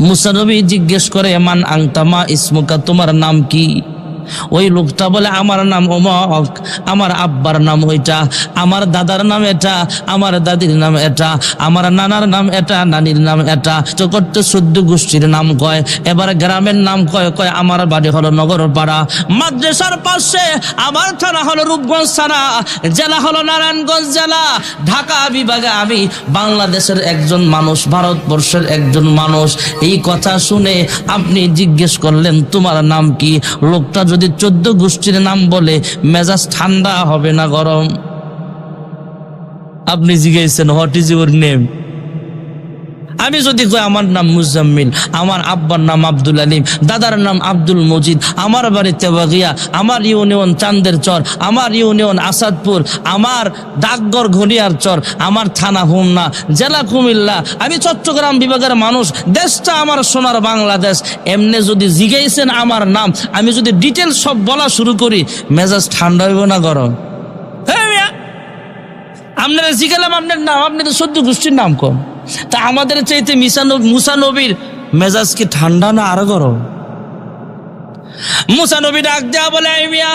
মুসা নবী জিজ্ঞেস করে মান আনতা মা ইসমুকা, তোমার নাম কি? ওই লোকটা বলে আমার নাম অমক, আমার আব্বার নাম ওইটা, আমার দাদার নাম এটা, আমার দাদির নাম এটা, আমার নানার নাম এটা, নানির নাম এটা। তো করতে 14 গোষ্ঠীর নাম কয়। এবার গ্রামের নাম কয় আমার বাড়ি হলো নগরপাড়া, মাদ্রাসার পাশে আমার থানা হলো রূপগঞ্জ থানা, জেলা হলো নারায়ণগঞ্জ জেলা, ঢাকা বিভাগে আমি বাংলাদেশের একজন মানুষ, ভারতবর্ষের একজন মানুষ। এই কথা শুনে আপনি জিজ্ঞেস করলেন তোমার নাম কি? লোকটা যদি 14 গোষ্ঠীর নাম বলে মেজাজ ঠান্ডা হবে না গরম? আপনি জিজ্ঞেসেন হোয়াট ইজ ইউর নেম? আমি যদি কই আমার নাম মুজাম্মিল, আমার আব্বার নাম আব্দুল আলিম, দাদার নাম আব্দুল মজিদ, আমার বাড়ি তেবাগিয়া, আমার ইউনিয়ন চান্দের চর, আমার ইউনিয়ন আসাদপুর, আমার ডাকঘর ঘড়িয়ার চর, আমার থানা হোমনা, জেলা কুমিল্লা, আমি চট্টগ্রাম বিভাগের মানুষ, দেশটা আমার সোনার বাংলাদেশ, এমনি যদি জিজ্ঞেসেন আমার নাম, আমি যদি ডিটেলস সব বলা শুরু করি মেজাজ ঠান্ডা হইব না গরম? আপনারা জিজ্ঞালাম আপনার নাম, আপনি তো 14 গোষ্ঠীর নাম কম, তা আমাদের চাইতে মুসা নবীর মেজাজ কি ঠান্ডা না আর গরম? মুসা নবী ডাক দেয়া বলে এই মিয়া,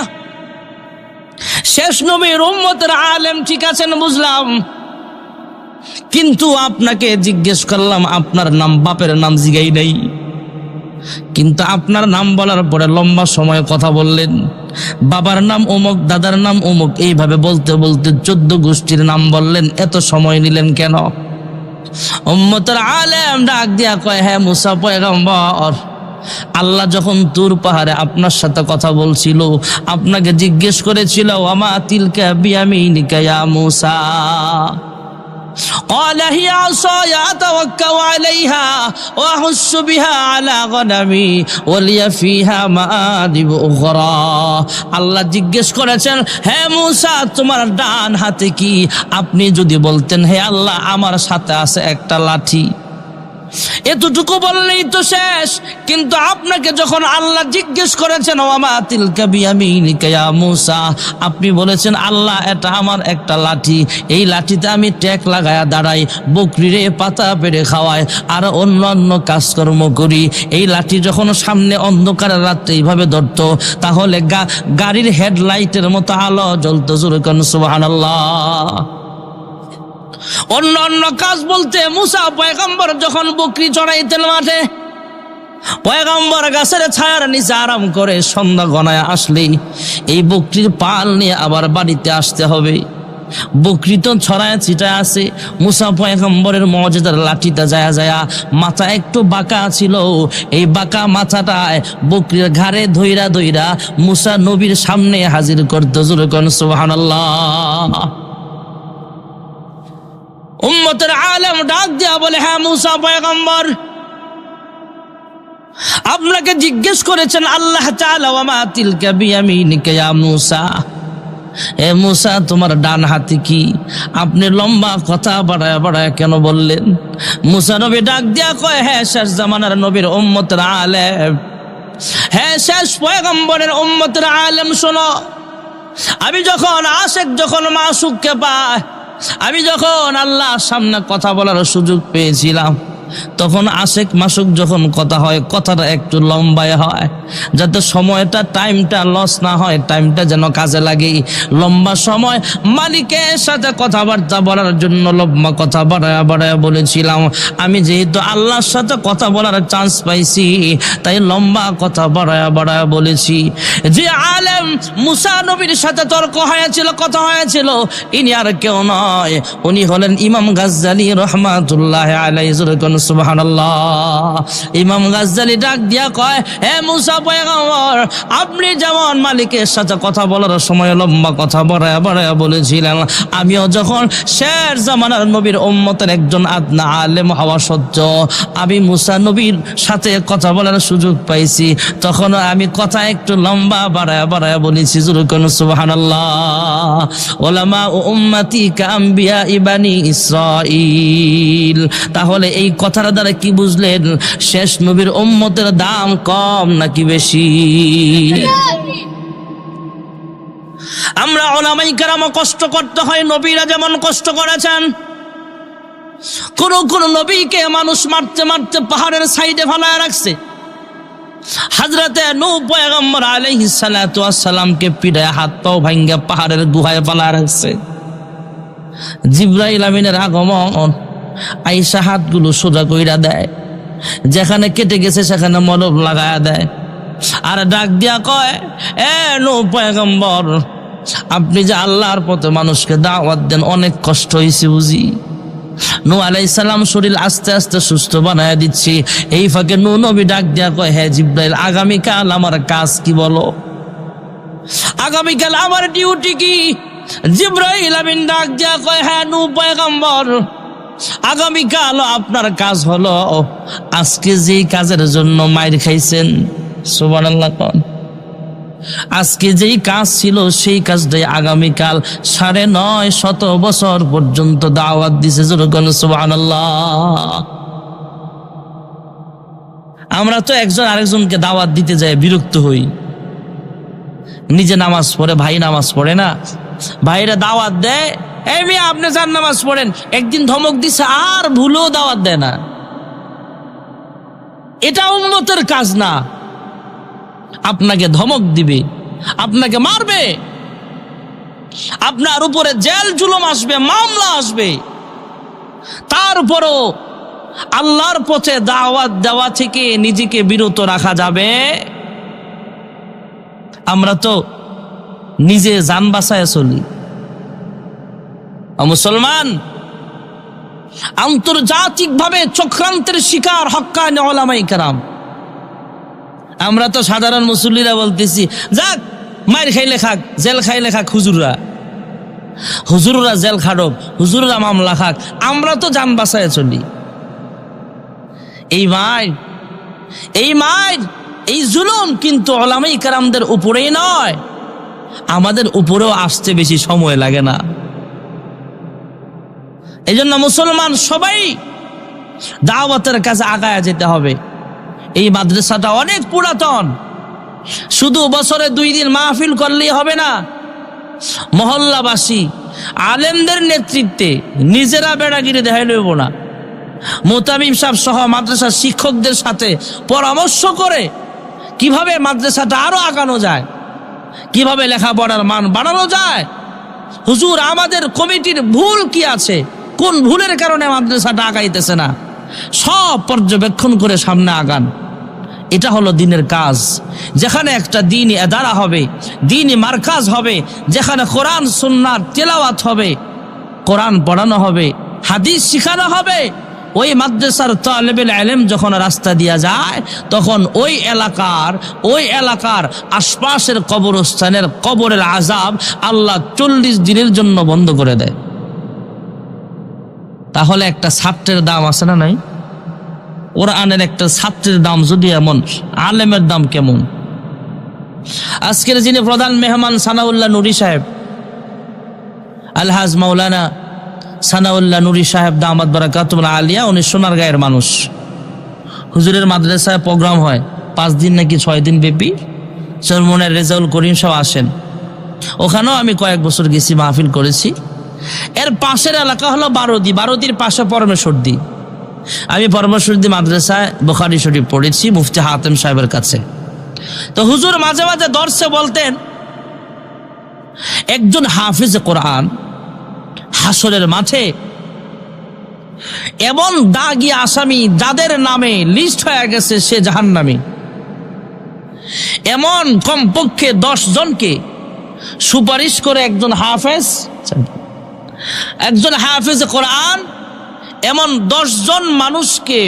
শেষ নবীর উম্মতের আলেম ঠিক আছেন বুঝলাম, কিন্তু আপনাকে জিজ্ঞেস করলাম আপনার নাম, বাপের নাম জিগাই নাই, কিন্তু আপনার নাম বলার পরে লম্বা সময় কথা বললেন, বাবার নাম অমুক, দাদার নাম অমুক, এইভাবে বলতে বলতে 14 গোষ্ঠীর নাম বললেন। এত সময় নিলেন কেন? উম্মতের আলেম ডাক দিয়া কয় হ্যাঁ মুসা পয়গম্বর, আল্লাহ যখন তুর পাহাড়ে আপনার সাথে কথা বলছিল আপনাকে জিজ্ঞেস করেছিল ওয়ামা তিলকা বিয়ামিনিকা ইয়া মুসা, قال هي عصاي أتوكل عليها وأحش بها على غنمي ولي فيها مآرب أخرى। আল্লাহ জিজ্ঞেস করেছেন হে মুসা তোমার ডান হাতে কি? আপনি যদি বলতেন হে আল্লাহ আমার সাথে আছে একটা লাঠি, এতটুকু বললেই তো শেষ। কিন্তু আপনাকে যখন আল্লাহ জিজ্ঞেস করেছেন ওয়ামা তিলকা বিয়ামিনিকা ইয়া মূসা, আপনি বলেছেন আল্লাহ এটা আমার একটা লাঠি, এই লাঠিতে আমি ট্যাক লাগায়া দাঁড়াই, বকরিরে পাতা পেড়ে খাওয়াই আর অন্যান্য কাজকর্ম করি। এই লাঠি যখন সামনে অন্ধকারের রাত্রে এইভাবে ধরতো তাহলে গাড়ির হেডলাইটের মতো আলো জ্বলতো। জোরে কোন সুবহানাল্লাহ। অন্য অন্য কাজ বলতে মুসা পয়গম্বর যখন বকরি চড়াইতেন মাঠে, পয়গম্বর গাছের ছায়ার নিচে আরাম করে সন্ধ্যা গনায় আসলেই এই বকরির পাল নিয়ে আবার বাড়িতে আসতে হবে। বকরি তো ছড়ায় ছিটায় আছে, মুসা পয়গম্বরের মর্যাদার লাঠিটা যায়া যায়া মাথা একটু বাঁকা ছিল, এই বাঁকা মাথাটায় বকরির ঘাড়ে ধইরা ধইরা মুসা নবীর সামনে হাজির করতে। জোরে কোন সুবহানাল্লাহ। উম্মতের আলেম ডাক দিয়া বলে, হ্যাঁ মুসা পয়গম্বর, আপনাকে জিজ্ঞেস করেছেন আল্লাহ তাআলা ওয়ামা তিলকা বিয়ামিনিকা ইয়া মূসা, এ মূসা তোমার ডান হাতে কি? আপনি লম্বা কথা বাড়ায় বাড়ায় কেন বললেন? মূসা নবী ডাক দিয়া কয়, হ্যাঁ শেষ জামানার নবীর উম্মতের আলেম, হ্যাঁ শেষ পয়গম্বরের উম্মতের আলেম, শোনো, আমি যখন আশেক যখন মাসুককে পায়, আমি যখন আল্লাহর সামনে কথা বলার সুযোগ পেয়েছিলাম, তখন আশেক মাসুক যখন কথা হয় কথাটা একটু লম্বায় হয়, যাতে সময়টা টাইমটা লস না হয়, টাইমটা যেন কাজে লাগে। লম্বা সময় মালিকের সাথে কথাবার্তা বলার জন্য লম্বা কথা বাড়ায় বাড়ায় বলেছিলাম। আমি যেহেতু আল্লাহর সাথে কথা বলার চান্স পাইছি তাই লম্বা কথা বাড়ায় বাড়ায় বলেছি। যে আলেম মুসা নবীর সাথে তর্ক হয়েছিল, কথা হয়েছিল, ইনি আর কেউ নয়, উনি হলেন ইমাম গাজ্জালী রহমাতুল্লাহ আলাইহি। সুবহানাল্লাহ। ইমাম গাজ্জালী ডাক দিয়া কয়, হে মুসা পয়গম্বর, আপনি যেমন মালিকের সাথে কথা বলার সময় লম্বা কথা বাড়ায় বাড়ায় বলেছিলেন, আমিও যখন শেষ জামানার নবীর উম্মতের একজন আদনা আলেম হওয়া সত্ত্বেও আমি মুসা নবীর সাথে কথা বলার সুযোগ পাইছি, তখন আমি কথা একটু লম্বা বাড়ায় বাড়ায় বলেছি। জোরে কোন সুবহানাল্লাহ। উলামা ও উম্মতি কাম্বিয়া ইবানি ইসরাইল। তাহলে এই কথার দ্বারা কি বুঝলেন? শেষ নবীর উম্মতের দাম কম নাকি বেশি? আমরা উলামায়ে কেরাম কষ্ট করতে হয়, নবীরা যেমন কষ্ট করেছেন। কোন কোন নবীকে মানুষ মারতে মারতে পাহাড়ের সাইডে ফেলায় রাখছে। হযরতে নূহ পয়গম্বর আলাইহিস সালাতু ওয়াস সালামকে পিড়ায় হাত পাও ভাঙ্গা পাহাড়ের গুহায় ফেলায় রাখছে। জিবরাইল আমিনের আগমন, আয়েশা হাতগুলো সোজা কইরা দেয়, যেখানে কেটে গেছে সেখানে মলম লাগায়া দেয়, আর ডাক দিয়া কয়, এ নূহ পয়গম্বর, আপনি যে আল্লাহর পথে মানুষকে দাওয়াত দেন, অনেক কষ্ট হয়েছে বুঝি। নূহ আলাইহিস সালাম শরীর আস্তে আস্তে সুস্থ বানায় দিচ্ছি, এই ফাঁকে নূহ নবী ডাক দিয়া কয়, হ্যাঁ জিবরাইল, আগামীকাল আমার কাজ কি বলো? আগামীকাল আমার ডিউটি কি? জিবরাইল আমিন ডাক দিয়া কয়, হ্যাঁ নূহ পয়গম্বর, আগামীকাল আপনার কাজ হলো আজকে যেই কাজের জন্য মাইর খাইছেন, সুবহানাল্লাহ, আজকে যেই কাজ ছিল সেই কাজটাই আগামীকাল ৯৫০ বছর পর্যন্ত দাওয়াত দিছে। যেরকম সুবহানাল্লাহ। আমরা তো একজন আরেকজনকে দাওয়াত দিতে যাই বিরক্ত হই। নিজে নামাজ পড়ে, ভাই নামাজ পড়ে না, ভাইরা দাওয়াত দেয়, এই মিয়া আপনি যান নামাজ পড়েন, একদিন ধমক দিছে আর ভুলেও দাওয়াত দেয় না। এটা উম্মতের কাজ না। আপনাকে ধমক দিবে, আপনাকে মারবে, আপনার উপরে জেল জুলুম আসবে, মামলা আসবে, তারপরও আল্লাহর পথে দাওয়াত দেওয়া থেকে নিজেকে বিরত রাখা যাবে? আমরা তো নিজে জান বাঁচায় চলি। মুসলমান, আন্তর্জাতিকভাবে চক্রান্তের শিকার হক্কানি উলামায়ে কেরাম। আমরা তো সাধারণ মুসল্লিরা বলতেছি, যাক মার খাইলে খাক, জেল খাইলে খাক হুজুররা, হুজুররা জেল খাড়ক, হুজুররা মামলা খাক, আমরা তো জান বাঁচায় চলি। এই মার এই জুলুম কিন্তু উলামায়ে কেরামদের উপরেই নয়, আমাদের উপরেও আসতে বেশি সময় লাগে না। এই জন্য মুসলমান সবাই দাওয়াতের কাছে আগায় যেতে হবে। এই মাদ্রাসাটা অনেক পুরাতন, শুধু বছরে 2 দিন মাহফিল করলেই হবে না। মহল্লাবাসী আলেমদের নেতৃত্বে নিজেরা বেড়াগিরি দেখাই লইব না, মুতামিম সাহেব সহ মাদ্রাসার শিক্ষকদের সাথে পরামর্শ করে কিভাবে মাদ্রাসাটা আরো আগানো যায়, কিভাবে লেখাপড়ার মান বাড়ানো যায়। হুজুর, আমাদের কমিটির ভুল কি আছে, কোন ভুলের কারণে মাদ্রাসাটা আগাইতেছে না, সব পর্যবেক্ষণ করে সামনে আগান। এটা হলো দিনের কাজ। যেখানে একটা দ্বীনি আদারা হবে, দ্বীনি মারকাজ হবে, যেখানে কোরআন সুন্নাহর তেলাওয়াত হবে, কোরআন পড়ানো হবে, হাদিস শিখানো হবে, ওই মাদ্রাসার তালেবুল ইলম যখন রাস্তা দিয়া যায় তখন ওই এলাকার আশপাশের কবরস্থানের কবরের আযাব আল্লাহ 40 দিনের জন্য বন্ধ করে দেয়। তাহলে একটা ছাত্রের দাম আছে না নাই? কোরআনের একটা ছাত্রের দাম যদি এমন, আলেমের দাম কেমন? আজকের যিনি প্রধান মেহমান সানাউল্লাহ নুরি সাহেব, আলহাজ মাওলানা সানাউল্লাহ নুরি সাহেব দামাত বারাকাতুল আলিয়া, উনি সোনারগাঁয়ের মানুষ। হুজুরের মাদ্রাসায় প্রোগ্রাম হয় 5 দিন নাকি 6 দিন ব্যাপী, চরমনের রেজাউল করিম সব আসেন। ওখানেও আমি কয়েক বছর গেছি, মাহফিল করেছি। এর পাশের এলাকা হলো বারোদি, বারোদির পাশে পরমেশ্বরদী। আমি পরমেশ্বরদী মাদ্রাসায় বুখারী শরীফ পড়েছি মুফতি হাতেম সাহেবের কাছে। তো হুজুর মাঝে মাঝে দর্শে বলতেন, একজন হাফিজ কোরআন হাসরের মাঠে এমন দাগী আসামি যাদের নামে লিস্ট হয়ে গেছে সে জাহান্নামী, এমন কমপক্ষে 10 জনকে সুপারিশ করে একজন হাফেজ কোরআন এমন 10 জন মানুষকে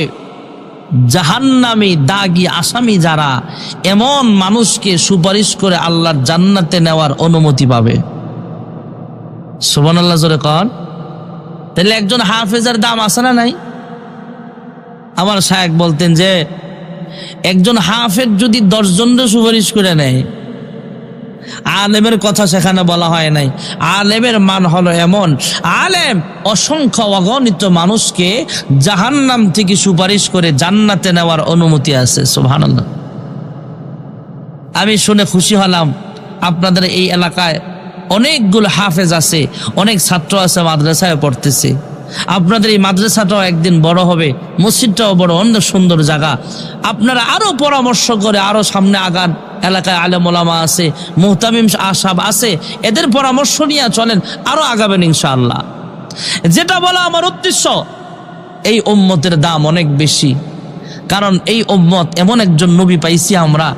জাহান্নামী দাগী আসামি যারা, এমন মানুষকে সুপারিশ করে আল্লাহর জান্নাতে নেওয়ার অনুমতি পাবে। সুবহানাল্লাহ জোরে কর। তাহলে একজন হাফেজের দাম আছে না নাই? আমার শায়েখ বলতেন যে একজন হাফেজ যদি 10 জনের সুপারিশ করে নেয়, আলেমের কথা সেখানে বলা হয় নাই। আলেমের মান হলো এমন, আলেম অসংখ্য অগণিত মানুষকে জাহান্নাম থেকে সুপারিশ করে জান্নাতে নেওয়ার অনুমতি আছে। সুবহানাল্লাহ। আমি শুনে খুশি হলাম আপনাদের এই এলাকায় অনেকগুলো হাফেজ আছে, অনেক ছাত্র আছে, মাদ্রাসায় পড়তেছে। আপনাদের এই মাদ্রাসাটাও একদিন বড় হবে, মসজিদটাও বড়, অনেক সুন্দর জায়গা। আপনারা আরো পরামর্শ করে আরো সামনে আগান। এলাকায় আলেম ওলামা আছে, মুহতামিম সাহেব আছে, এদের পরামর্শ নিয়ে চলেন, আরো আগাবেন ইনশাআল্লাহ। যেটা বলা আমার উদ্দেশ্য, এই উম্মতের দাম অনেক বেশি, কারণ এই উম্মত এমন একজন নবী পাইছি আমরা,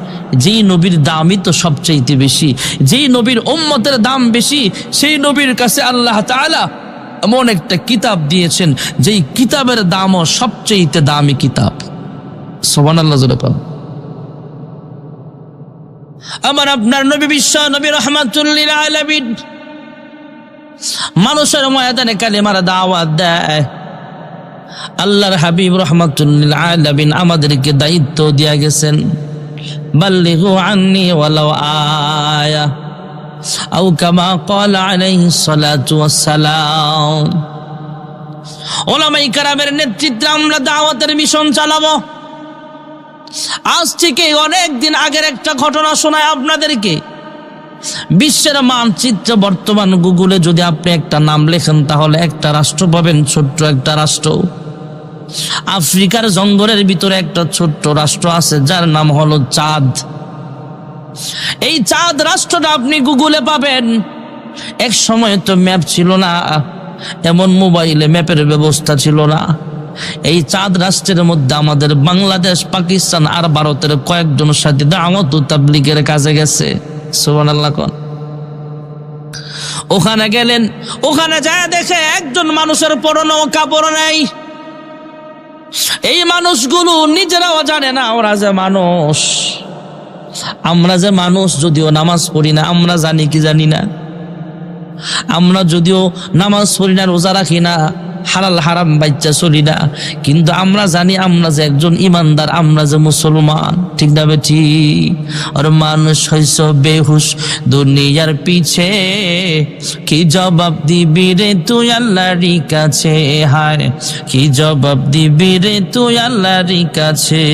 যেই নবীর দামই তো সবচেয়ে বেশি। যেই নবীর উম্মতের দাম বেশি, সেই নবীর কাছে আল্লাহ তাআলা এমন একটা কিতাব দিয়েছেন যেই কিতাবের দামও সবচেয়ে দামি কিতাব। সুবহানাল্লাহ জোরে বলেন। আমার আপনার নবী বিশ্ব নবী রাহমাতুল লিল আলামিন মানুষের ময়দানে কালেমার দাওয়াত দেয়। আল্লাহর হাবিব রাহমাতুল লিল আলামিন আমাদেরকে দায়িত্ব দিয়ে গেছেন, বাল্লিগু আন্নি ওয়ালাউ আয়া আও কামা ক্বালা আলাইহিস সালাতু ওয়াস সালাম। উলামায়ে কেরামের নেতৃত্বে আমরা দাওয়াতের মিশন চালাবো। আজ থেকে অনেক দিন আগের একটা ঘটনা শোনায় আপনাদেরকে। বিশ্বের মানচিত্র বর্তমান গুগলে যদি আপনি একটা নাম লেখেন তাহলে একটা রাষ্ট্র পাবেন, ছোট্ট একটা রাষ্ট্র। আফ্রিকার জঙ্গলের ভিতরে একটা ছোট্ট রাষ্ট্র আছে যার নাম হলো চাঁদ। এই চাঁদ রাষ্ট্রটা আপনি গুগলে পাবেন। এক সময় তো ম্যাপ ছিল না, এমন মোবাইলে ম্যাপের ব্যবস্থা ছিল না। এই চাঁদ রাষ্ট্রের মধ্যে আমাদের বাংলাদেশ, পাকিস্তান আর ভারতের কয়েকজন সাথী দাওয়াত ও তাবলীগের কাজে গেছে। সুবহানাল্লাহ। ওখানে গেলেন, ওখানে যায় দেখে একজন মানুষের পরনে কাপড় নাই। এই মানুষগুলো নিজেরাও জানে না ওরা যে মানুষ। আমরা যে মানুষ, যদিও নামাজ পড়ি না, আমরা জানি কি জানি না। আমরা যদিও নামাজ পড়ি না, রোজা রাখি না, হালাল হারাম বাচ্চা চলি না, কিন্তু আমরা জানি আমরা যে একজন ইমানদার, আমরা যে মুসলমান, ঠিক না বেঠি? আর মানুষ হইছ বেহুশ দুনিয়ার পিছে, কি জবাব দিবি রে তুই আল্লাহর কাছে, হায় কি জবাব দিবি রে তুই আল্লাহর কাছে।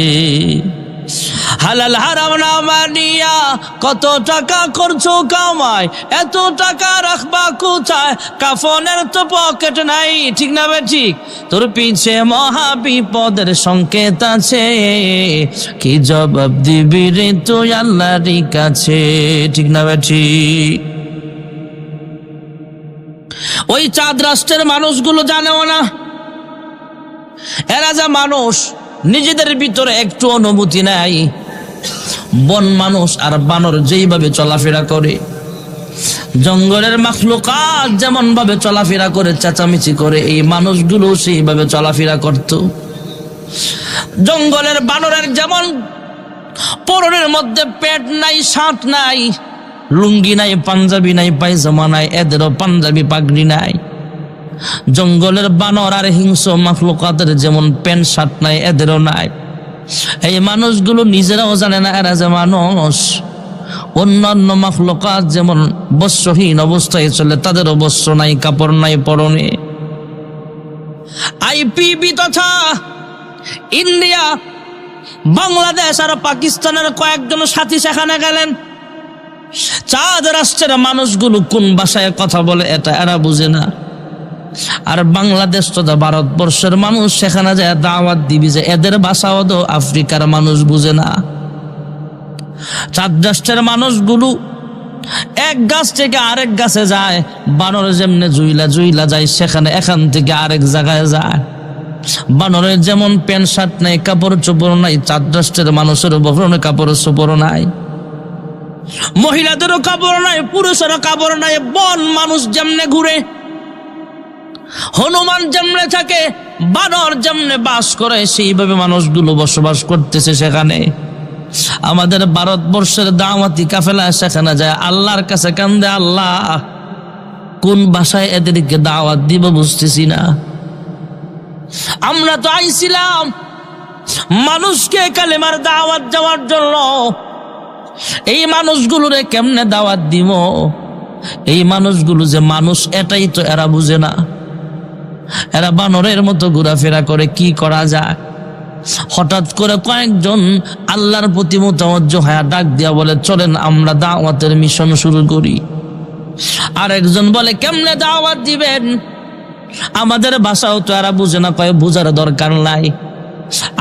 হালাল হারাম না মানিয়া কত টাকা করছো কামাই, এত টাকা রাখবা কোথায়, কাফনের তো পকেট নাই, ঠিক না বে ঠিক? তোর পিছে মহা বিপদের সংকেত আছে, কি জবাব দিবি রে তুই আল্লাহর কাছে, ঠিক না বে ঠিক? ওই চাঁদ রাষ্ট্রের মানুষগুলো জানেও না এরা যা মানুষ, নিজেদের ভিতরে একটু অনুভূতি নাই। বন মানুষ আর বানর যেইভাবে চলাফেরা করে, জঙ্গলের মাখলুকাত যেমন ভাবে চলাফেরা করে, চেঁচামেচি করে, এই মানুষগুলো সেইভাবে চলাফেরা করত। জঙ্গলের বানরের যেমন পরনের মধ্যে পেট নাই, শাঁট নাই, লুঙ্গি নাই, পাঞ্জাবি নাই, পায়জামা নাই, এদেরও পাঞ্জাবি পাগড়ি নাই। জঙ্গলের বানর আর হিংস্র মাখলুকাতের যেমন প্যান্ট শার্ট নাই, এদেরও নাই। এই মানুষগুলো নিজেরাও জানে না এরা যে মানুষ। অন্যান্য মাখলুকাত যেমন বস্ত্রহীন অবস্থায় চলে, তাদেরও বস্ত্র নাই, কাপড় নাই পরনে। আইপিবি তথা ইন্ডিয়া, বাংলাদেশ আর পাকিস্তানের কয়েকজন সাথী সেখানে গেলেন। চাঁদ রাষ্ট্রের মানুষগুলো কোন ভাষায় কথা বলে এটা এরা বুঝে না। আর বাংলাদেশ তথা ভারতবর্ষের মানুষ সেখানে যায় দাওয়াত দিবি যে এদের ভাষাও তো আফ্রিকার মানুষ বুঝে না। চাঁদ রাষ্ট্রের মানুষগুলো এক গাছ থেকে আরেক গাছে যায়, বানর যেমনে জুইলা জুইলা যায়, সেখানে এখান থেকে আরেক জায়গায় যায়। বানরের যেমন প্যান্ট শার্ট নাই, কাপড় চোপড় নাই, চাঁদ রাষ্ট্রের মানুষের বহরণে কাপড় চোপড় নাই, মহিলাদেরও কাপড় নাই, পুরুষেরও কাপড় নাই। বন মানুষ যেমনে ঘুরে, হনুমান যেমনে থাকে, বানর যেমনে বাস করে, সেইভাবে মানুষগুলো বসবাস করতেছে সেখানে। আমাদের ভারতবর্ষের দাওয়াতি কাফেলা সেখানে যায়, আল্লাহর কাছে কান্দে, আল্লাহ কোন ভাষায় এদেরকে দাওয়াত দিব বুঝতেছি না। আমরা তো আইছিলাম মানুষকে কালেমার দাওয়াত দেওয়ার জন্য, এই মানুষগুলোরে কেমনে দাওয়াত দিব? এই মানুষগুলো যে মানুষ এটাই তো এরা বুঝে না। এরা বানরের মতো ঘোরাফেরা করে, কি করা যায়? হঠাৎ করে কয়েকজন আল্লাহর প্রতি মুতাওয়াজ্জো হয়ে ডাক দিয়া বলে, চলেন আমরা দাওয়াতের মিশন শুরু করি। আর একজন বলে, কেমনে দাওয়াত দিবেন? আমাদের ভাষাও তো এরা বুঝে না। কয়, বুঝার দরকার নাই,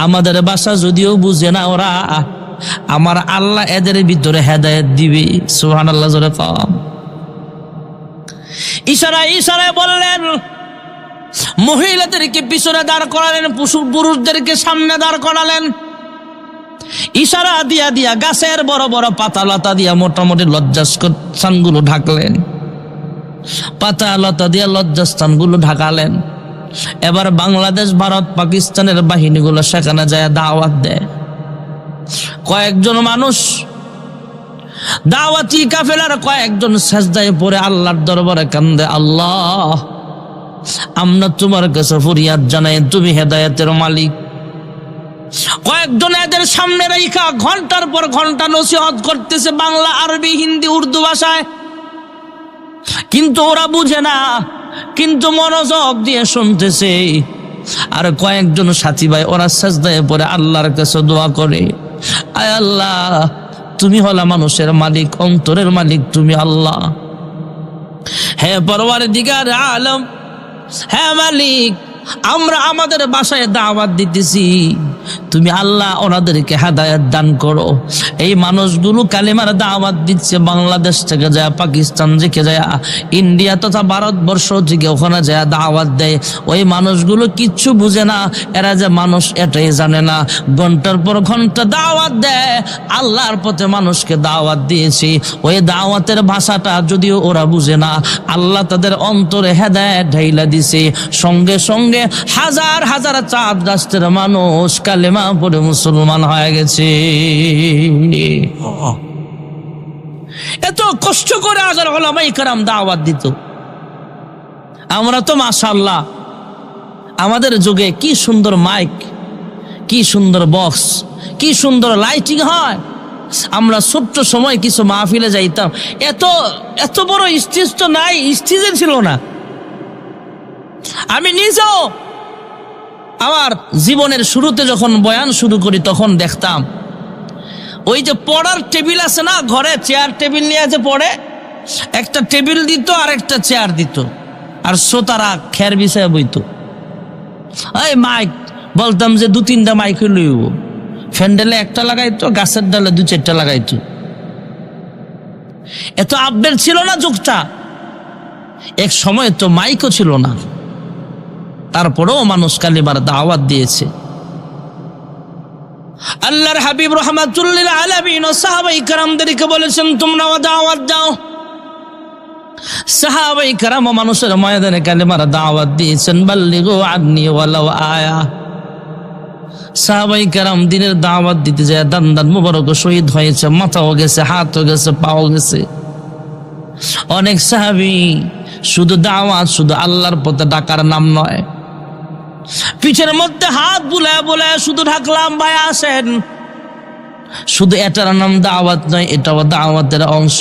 আমাদের ভাষা যদিও বুঝে না ওরা, আমার আল্লাহ এদের ভিতরে হেদায়েত দিবে। সুবহানাল্লাহ জোরে কম। ইশারায় ইশারায় বললেন, মহিলাদেরকে পিছনে দাঁড় করালেন, পুরুষদেরকে সামনে দাঁড় করালেন। ইশারা দিয়া দিয়া গাছের বড় বড় পাতা লতা দিয়া মোটামুটি লজ্জাস্থানগুলো ঢাকলেন, পাতা লতা দিয়া লজ্জাস্থানগুলো ঢাকালেন। এবার বাংলাদেশ, ভারত, পাকিস্তানের বাহিনীগুলো সেখানে যায় দাওয়াত দেয়। কয়েকজন মানুষ দাওয়াতি কাফেলার কয়েকজন সেজদায় পড়ে আল্লাহর দরবারে কান্দে, আল্লাহ আমরা তোমার কাছে ফরিয়াদ জানাই, তুমি হেদায়েতের মালিক। কয়েকজন এদের সামনে রাইখা ঘন্টার পর ঘন্টা নসিহত করতেছে বাংলা, আরবি, হিন্দি, উর্দু ভাষায়, কিন্তু ওরা বুঝে না, কিন্তু মনোযোগ দিয়ে শুনতেছে। আর কয়েকজন সাথী ভাই ওরা সেজদায় পড়ে আল্লাহর কাছে দোয়া করে, আয় আল্লাহ তুমি হলা মানুষের মালিক, অন্তরের মালিক তুমি আল্লাহ। হে পরওয়ারদিগার আলম, হে মালিক, আমরা আমাদের বাসায় দাওয়াত দিতেছি, তুমি আল্লাহ ওনাদেরকে হেদায়েত দান করো। এই মানুষগুলো কালিমার দাওয়াত দিচ্ছে বাংলাদেশ থেকে যায়, পাকিস্তান থেকে যায়, ইন্ডিয়া তথা ভারতবর্ষ থেকে ওখানে যায় দাওয়াত দেয়। ওই মানুষগুলো কিচ্ছু বুঝে না, এরা যে মানুষ এটাই জানে না। ঘন্টার পর ঘন্টা দাওয়াত দেয়, আল্লাহর পথে মানুষকে দাওয়াত দিয়েছি। ওই দাওয়াতের ভাষাটা যদিও ওরা বুঝে না, আল্লাহ তাদের অন্তরে হেদায়েত ঢাইলা দিছে। সঙ্গে সঙ্গে হাজার হাজার চাঁদ রাষ্ট্রের মানুষ কালেমা পড়ে মুসলমান হয়ে গেছে। এত কষ্ট করে আগের উলামায়ে কেরাম দাওয়াত দিত, আমরা তো মাশাআল্লাহ আমাদের যুগে কি সুন্দর মাইক, কি সুন্দর বক্স, কি সুন্দর লাইটিং হয়। আমরা ছোট্ট সময় কিছু মাহফিলে যাইতাম, এত এত বড় স্টেজ তো নাই, স্টেজে ছিল না। আমি নিজেও আমার জীবনের শুরুতে যখন বয়ান শুরু করি তখন দেখতাম ওই যে পড়ার টেবিল আছে না, ঘরে চেয়ার টেবিল নিয়ে যে পড়ে, একটা টেবিল দিত আর একটা চেয়ার দিত, আর শ্রোতারা খের বিছায় বইত। এই মাইক বলতাম যে 2-3টা মাইক লইব, ফ্যান্ডেলে একটা লাগাইতো, গাছের ডালে 2-4টা লাগাইতো। এত আপডেট ছিল না যুগটা। এক সময় তো মাইকও ছিল না, তারপরেও মানুষ কালিমার দাওয়াত দিয়েছে। আল্লাহর হাবিব রাহমাতুল্লিল আলামিন ও সাহাবায়ে কেরামদেরকে বলেছেন তোমরাও দাওয়াত দাও। সাহাবায়ে কেরাম মানুষের ময়দানে কালিমার দাওয়াত দিয়েছেন, বাল্লিগু আন্নি ওয়ালাউ আয়া। সাহাবায়ে কেরাম দ্বীনের দাওয়াত দিতে যায় দান মুবারক শহীদ হয়েছে, মাথাও গেছে, হাতও গেছে, পাও গেছে। অনেক সাহাবী শুধু দাওয়াত, শুধু আল্লাহর পথে ডাকার নাম নয়, পিঠের মধ্যে হাত বুলায় বুলায় শুধু ঢাকলাম ভাই আসেন, শুধু এটার নাম দাওয়াত নয়, এটাও দাওয়াতের অংশ।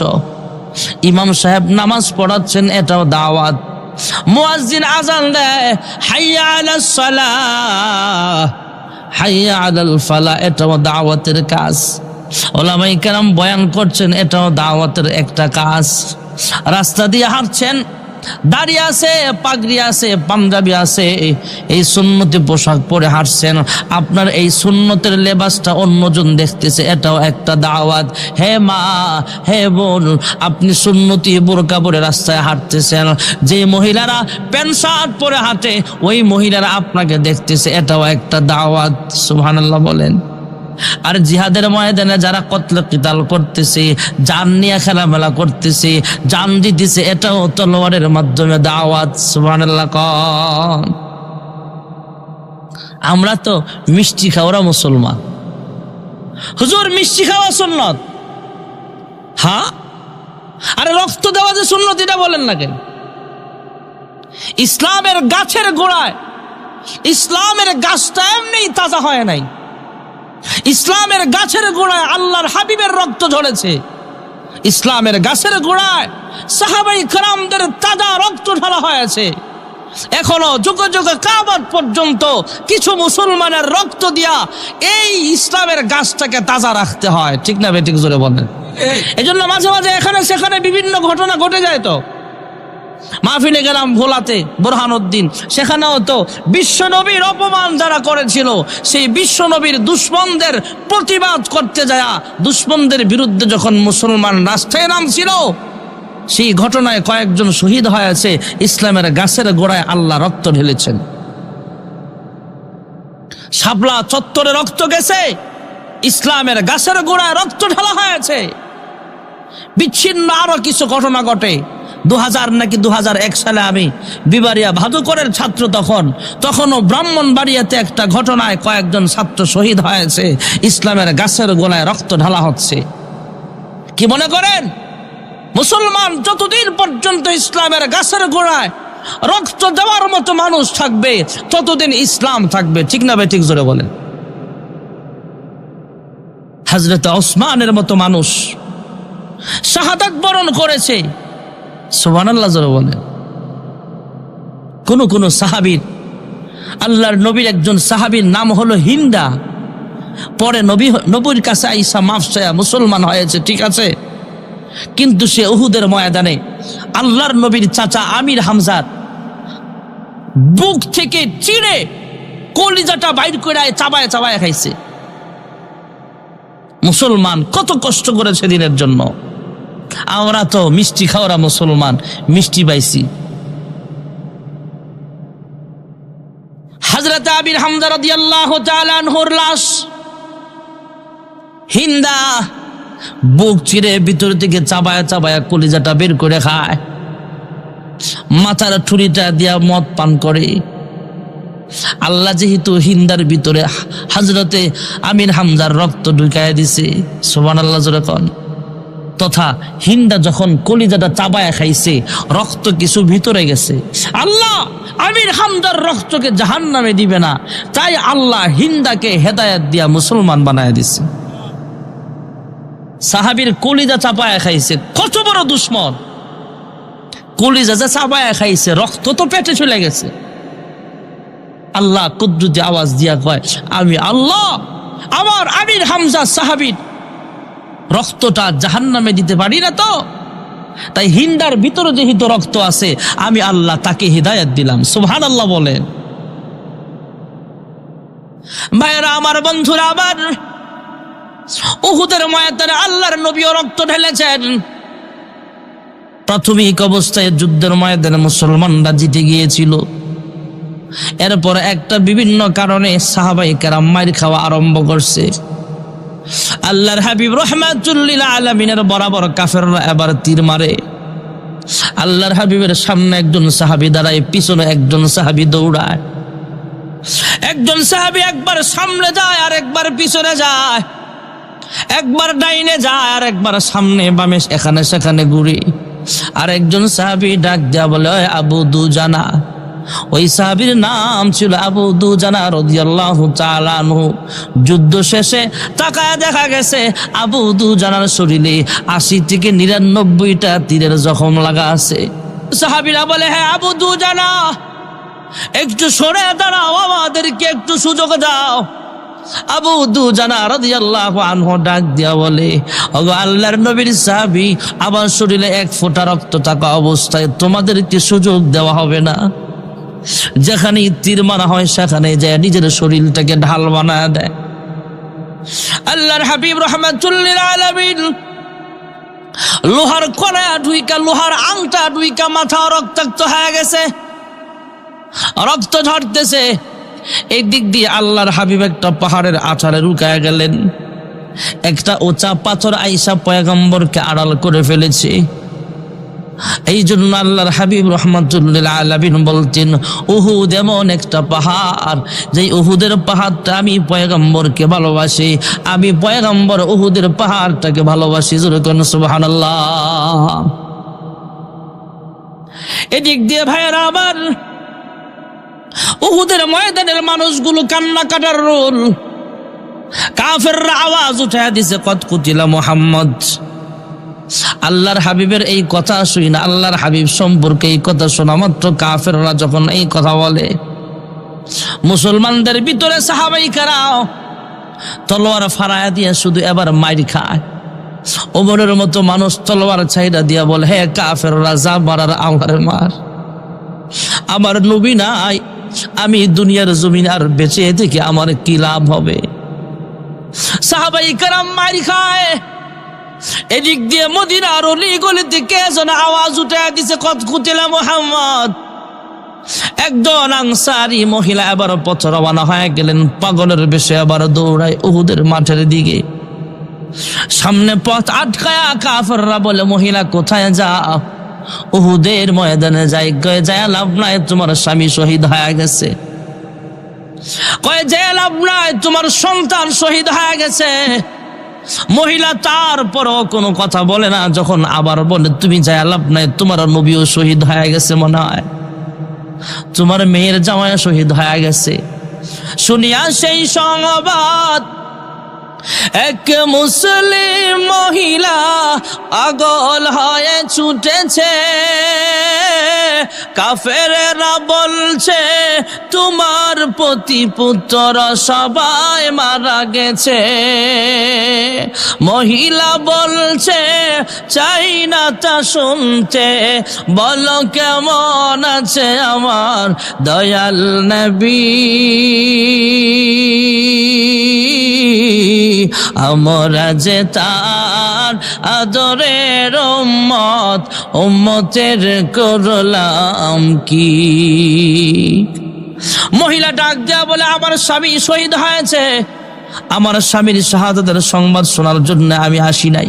ইমাম সাহেব নামাজ পড়াচ্ছেন, এটাও দাওয়াত। মুয়াজ্জিন আযান দেয়, হাইয়া আলাস সালাহ, হাইয়া আলাল ফালাহ, এটাও দাওয়াতের কাজ। উলামায়ে কেরাম বয়ান করছেন, এটাও দাওয়াতের একটা কাজ। রাস্তা দিয়ে হাঁটছেন, দাড়ি আছে, পাগড়ি আছে, পাঞ্জাবি আছে, এই সুন্নতি পোশাক পরে হাঁটছেন, আপনার এই সুন্নতের লেবাসটা অন্যজন দেখতেছে, এটাও একটা দাওয়াত। হে মা, হে বোন, আপনি সুন্নতি বোরকা পরে রাস্তায় হাঁটতেছেন, যে মহিলারা প্যান্ট শার্ট পরে হাঁটে ওই মহিলারা আপনাকে দেখতেছে, এটাও একটা দাওয়াত। সুবহানাল্লাহ বলেন। আর জিহাদের ময়দানে যারা কতলে কিতাল করতেছে, জান নিয়ে খেলামেলা করতেছে, জান দিতেছে, এটাও তলোয়ারের মাধ্যমে দাওয়াত। সুবহানাল্লাহ কোন। আমরা তো মিষ্টি খাওয়া মুসলমান, হুজুর মিষ্টি খাওয়া সুন্নত। হ্যাঁ, আরে রক্ত দেওয়া যে সুন্নত এটা বলেন না কেন? ইসলামের গাছের গোড়ায়, ইসলামের গাছটা এমনি তাজা হয় নাই, ইসলামের গাছের গোড়ায় আল্লাহর হাবিবের রক্ত ঝরেছে, ইসলামের গাছের গোড়ায় সাহাবায়ে কেরামদের তাজা রক্ত ঢালা হয়েছে। এখনো যুগে যুগে কিয়ামত পর্যন্ত কিছু মুসলমানের রক্ত দিয়া এই ইসলামের গাছটাকে তাজা রাখতে হয়, ঠিক না বেঠিক জোরে বলেন? এজন্য মাঝে মাঝে এখানে সেখানে বিভিন্ন ঘটনা ঘটে যায়। তো মাহফিলে গেলাম ভোলাতে, বোরহানউদ্দিন, সেখানেও তো বিশ্বনবীর অপমান যারা করেছিল সেই বিশ্বনবীর দুশমনদের প্রতিবাদ করতে যায়, দুশমনদের বিরুদ্ধে যখন মুসলমান রাস্তায় নামছিল, সেই ঘটনায় কয়েকজন শহীদ হয়েছে। ইসলামের গাছের গোড়ায় আল্লাহ রক্ত ঢেলেছেন। শাপলা চত্বরে রক্ত গেছে, ইসলামের গাছের গোড়ায় রক্ত ঢালা হয়েছে। বিচ্ছিন্ন আরো কিছু ঘটনা ঘটে। 2000 নাকি 2001 সালে আমি বিবারিয়া ভাদুকরের ছাত্র, তখনও ব্রাহ্মণবাড়িয়াতে একটা ঘটনায় কয়েকজন ছাত্র শহীদ হয়েছে। ইসলামের গাছের গোড়ায় রক্ত ঢালা হচ্ছে। কি মনে করেন মুসলমান যতদিন পর্যন্ত ইসলামের গাছের গোড়ায় রক্ত দেওয়ার মতো মানুষ থাকবে ততদিন ইসলাম থাকবে, ঠিক না বেঠিক জোরে বলেন? হযরত ওসমানের মতো মানুষ শাহাদাত বরণ করেছে। সুবহানাল্লাহ জোরে বলেন। কোন সাহাবীর, আল্লাহর নবীর একজন সাহাবীর নাম হলো হিন্দা, পরে নবীর কাছে আইসা মাফ চায়া মুসলমান হয়েছে, ঠিক আছে, কিন্তু সে উহুদের ময়দানে আল্লাহর নবীর চাচা আমির হামজার বুক থেকে চিড়ে কলিজাটা বাইর করে চাবায় চাবায় খাইছে। মুসলমান কত কষ্ট করেছে দিনের জন্য। আমরা তো মিষ্টি খাওয়া মুসলমান, মিষ্টি পাইছি। হযরত আমির হামজা রাদিয়াল্লাহু তাআলা আনহুর লাশ হিন্দা বুক চিরে ভিতর থেকে চাবায়া চাবায়া কলিজাটা বের করে খায়, মাথার ঠুরিটা দিয়া মদ পান করে। আল্লাহ যেহেতু হিন্দার ভিতরে হযরতে আমির হামজার রক্ত ঢুকায় দিছে, সুবহানাল্লাহ জোরে কোন, তথা হিন্দা যখন কলিজাটা চাবায়া খাইছে রক্ত কিছু ভিতরে গেছে। আল্লাহ আমির হামজার রক্তকে জাহান্নামে দিবে না, তাই আল্লাহ হিন্দাকে হেদায়েত দিয়া মুসলমান বানায় দিছে। সাহাবীর কলিজা চাপায়া খাইছে, কত বড় দুশ্মন! কলিজা যে চাপায়া খাইছে, রক্ত তো পেটে চলে গেছে। আল্লাহ কুদরতি আওয়াজ দিয়া কয়, আমি আল্লাহ আমার আমির হামজা সাহাবীর রক্তটা জাহান্নামে দিতে পারি না তো, তাই হিন্দার ভিতরে যেহেতু রক্ত আছে, আমি আল্লাহ তাকে হিদায়াত দিলাম। সুবহানাল্লাহ বলেন। ভাইরা আমার, বন্ধুরা আমার, উহুদের ময়দানে আল্লাহর নবীও রক্ত ঢেলেছেন। প্রাথমিক অবস্থায় যুদ্ধের ময়দানে মুসলমানরা জিতে গিয়েছিল। এরপর একটা বিভিন্ন কারণে সাহাবায়ে কেরাম মার খাওয়া আরম্ভ করছে। আল্লাহর হাবিব রাহমাতুল লিল আলামিনের বরাবর কাফেররা এবার তীর মারে। আল্লাহর হাবিবের সামনে একজন সাহাবী দাঁড়ায়, পিছনে একজন সাহাবী দৌড়ায়। একজন সাহাবী একবার সামনে যায় আর একবার পিছনে যায়, একবার ডাইনে যায় আর একবার সামনে বামে এখানে সেখানে ঘুরে। আর একজন সাহাবী ডাক দেয়া বলে, ওই আবু দুজানা। ওই সাহাবীর নাম ছিল আবু দুজানা রাদিয়াল্লাহু তাআলা আনহু। যুদ্ধ শেষে তাকায় দেখা গেছে আবু দুজানার শরীরে ৮০ থেকে ৯৯টা তীরের জখম লাগা আছে। সাহাবীরা বলে, হ্যাঁ আবু দুজানা, একটু সরে দাঁড়াও, আমাদেরকে একটু সুযোগ দাও। আবু দুজানা রাদিয়াল্লাহু আনহু ডাক দিয়া বলে, ওগো আল্লাহর নবীর সাহাবী, আমার শরীরে এক ফোঁটা রক্ত থাকা অবস্থায় তোমাদেরকে সুযোগ দেওয়া হবে না। যেখানে তীর মারা হয় সেখানে যায় নিজের শরীরটাকে ঢাল বানায় দেয়। আল্লাহর হাবিব রাহমাতুল লিল আলামিন লোহার কড়া ঢুইকা, লোহার আংটা ঢুইকা মাথা রক্তাক্ত হয়ে গেছে, রক্ত ঝরতেছে। এই দিক দিয়ে আল্লাহর হাবিব একটা পাহাড়ের আঁচারে লুকায় গেলেন। একটা উঁচা পাথর আইসা পয়গম্বরকে আড়াল করে ফেলেছে। এই জন্য আল্লাহর হাবিব রাহমাতুল লিল আলামিন বলতেন, উহুদ এমন একটা পাহাড়, যেই উহুদের পাহাড়টা আমি পয়গম্বরকে ভালোবাসি, আমি পয়গম্বর উহুদের পাহাড়টাকে ভালোবাসি। জোরে কোন সুবহানাল্লাহ। এদিক দিয়ে ভাইয়েরা আবার, উহুদের ময়দানের মানুষগুলো কান্না কাটার রোল। কাফেররা আওয়াজ উঠায় দিছে, কদ কুতিলা মুহাম্মদ। আল্লাহর হাবিবের এই কথা শুই না, আল্লাহর হাবিব সম্পর্কে এই কথা শোনা মাত্র কাফেররা যখন এই কথা বলে, মুসলমানদের ভিতরে সাহাবায়ে কেরাম তলোয়ার ফাড়ায় দিয়ে শুধু এবার মাইর খায়। ওমরের মতো মানুষ তলোয়ার ছাইড়া দিয়া বলে, হে কাফেররা, যা মারার আমার মার, আমার নবী নাই, আমি দুনিয়ার জমিন আর বেঁচে থেকে আমার কি লাভ হবে। সাহাবায়ে কেরাম মাইর খায়। এদিক দিয়ে মদিনার অলি গলিতে কে যেন আওয়াজ উঠে দিছে, কদ কুতিলা মুহাম্মদ। একজন আনসারী মহিলা এবার পথ রওনা হয়ে গেলেন, পাগলের বেশে আবার দৌড়ায় উহুদের মাঠের দিকে। সামনে পথ আটকায়া কাফেররা বলে, মহিলা কোথায় যাও? উহুদের ময়দানে যাই। কয়ে যায় লাভ নাই, তোমার স্বামী শহীদ হয়ে গেছে। কয়ে যায় লাভ নাই, তোমার সন্তান শহীদ হয়ে গেছে। মহিলা তারপরও কোনো কথা বলে না। যখন আবার বলে, তুমি যায় লাভ নাই, তোমার নবীও শহীদ হয়ে গেছে, মনে হয় তোমার মেয়ের জামাই শহীদ হয়ে গেছে। শুনিয়া সেই সংবাদ এক মুসলিম মহিলা পাগল হয়ে ছুটেছে। কাফেরেরা বলছে, তোমার পতি পুত্র সবাই মারা গেছে। মহিলা বলছে, চাই না তা শুনতে, বলো কেমন আছে আমার দয়াল নবী। আমরা যে তার আদরের উম্মত, উম্মতের করলাম কি। মহিলা ডাক দেয়া বলে, আমার স্বামী শহীদ হয়েছে, আমার স্বামীর শাহাদাতের সংবাদ শোনার জন্য আমি আসি নাই।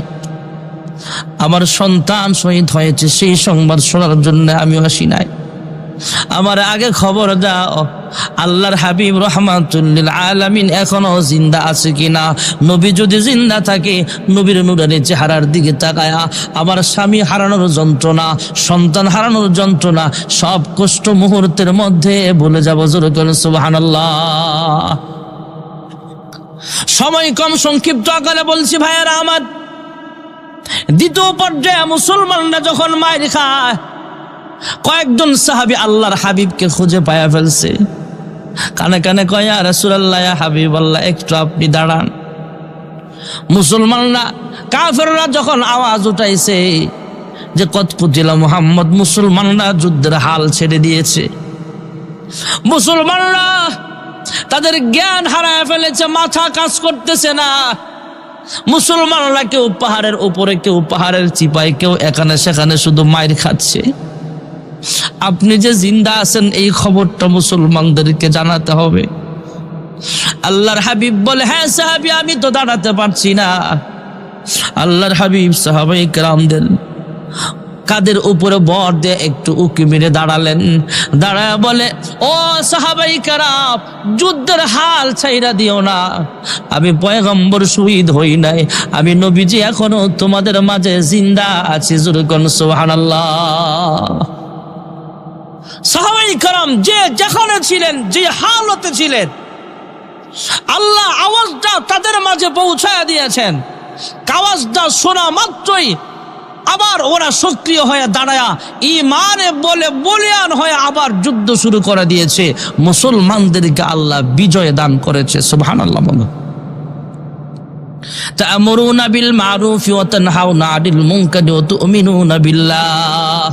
আমার সন্তান শহীদ হয়েছে, সেই সংবাদ শোনার জন্য আমি আসি নাই। আমার আগে খবর দাও আল্লাহর হাবিব রাহমাতুল লিল আলামিন এখনো জিন্দা আছে কিনা। নবী যদি জিন্দা থাকে নবীর নূরানি চেহারার দিকে তাকায়া আমার স্বামী হারানোর যন্ত্রণা, সন্তান হারানোর যন্ত্রণা সব কষ্ট মুহূর্তের মধ্যে ভুলে যাব। জোরে বলেন সুবহানাল্লাহ। সময় কম, সংক্ষিপ্ত আকারে বলছি ভাইয়েরা আমার। দ্বিতীয় পর্যায়ে মুসলমানরা যখন মাইর খায়, কয়েকজন সাহাবী আল্লাহর হাবিবকে খুঁজে পায়া ফেলছে। কানে কানে কয়, ইয়া রাসূলুল্লাহ, ইয়া হাবিবাল্লাহ, একটু আপনি দাঁড়ান। মুসলমানরা, কাফেররা যখন আওয়াজ উঠাইছে যে কত কুতিলা মুহাম্মদ, মুসলমানরা যুদ্ধের হাল ছেড়ে দিয়েছে। মুসলমানরা তাদের জ্ঞান হারায় ফেলেছে, মাথা কাজ করতেছে না। মুসলমানরা কেউ পাহাড়ের উপরে, কেউ পাহাড়ের চিপায়, কেউ এখানে সেখানে শুধু মাইর খাচ্ছে। আপনি যে জিন্দা আছেন এই খবরটা মুসলমানদেরকে জানাতে হবে। আল্লাহর হাবিব বলে, হ্যাঁ সাহাবী, আমি তো দাঁড়াতে পারছি না। আল্লাহর হাবিব সাহাবায়ে কেরামদের কাদের উপরে বর দিয়ে একটু উকি মেরে দাঁড়ালেন। দাঁড়ায় বলে, ও সাহাবায়ে কেরাম, যুদ্ধের হাল ছাইরা দিও না। আমি পয়গম্বর শহীদ হই নাই, আমি নবীজি এখনো তোমাদের মাঝে জিন্দা আছি। জোরে কোন সুবহানাল্লাহ। সাহাবায়ে কেরাম যে যেখানে ছিলেন, যে হালতে ছিলেন, আল্লাহ আওয়াজটা তাদের মাঝে পৌঁছায় দিয়েছেন। আওয়াজটা শোনা মাত্রই আবার ওরা সক্রিয় হয়ে দাঁড়ায়া ঈমানে বলে বলিয়ান হয়ে আবার যুদ্ধ শুরু করে দিয়েছে। মুসলমানদেরকে আল্লাহ বিজয় দান করেছে। সুবহানাল্লাহ। তা'মুরুনা বিল মারুফি ওয়া তানহাউনা আনিল মুনকারি ওয়া তু'মিনুনা বিল্লাহ।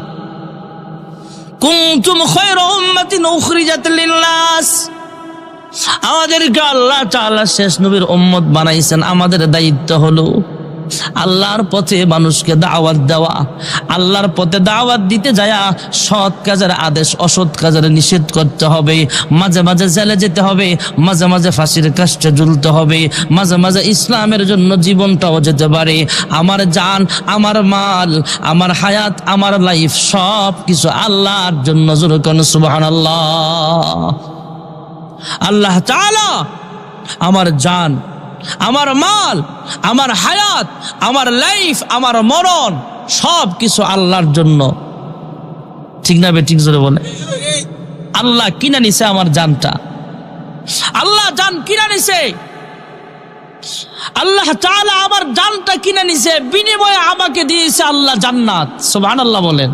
কুনতুম খায়রা উম্মাতিন উখরিজাত লিন-নাস। আমাদেরকে আল্লাহ তাআলা শেষ নবীর উম্মত বানাইছেন। আমাদের দায়িত্ব হলো আল্লাহর পথে মানুষকে দাওয়াত দেওয়া। আল্লাহর পথে দাওয়াত দিতে যায়া সৎ কাজের আদেশ, অসৎ কাজের নিষেধ করতে হবে। মাঝে মাঝে জেলে যেতে হবে, মাঝে মাঝে ফাঁসির কাস্টে ঝুলতে হবে, মাঝে মাঝে ইসলামের জন্য জীবনটাও যেতে পারে। আমার জান, আমার মাল, আমার হায়াত, আমার লাইফ সব কিছু আল্লাহর জন্য। জোরে কোন সুবহানাল্লাহ। আল্লাহ তাআলা আমার জান, আমার মাল, আমার হায়াত, আমার লাইফ, আমার মরণ সব কিছু আল্লাহর জন্য। ঠিক না ঠিক? জোরে বলে। আল্লাহ কিনে নিছে আমার জানটা। আল্লাহ জান কিনে নিছে। আল্লাহ তাআলা আমার জানটা কিনে নিছে, বিনিময়ে আমাকে দিয়েছে আল্লাহ জান্নাত। সুবহানাল্লাহ বলেন।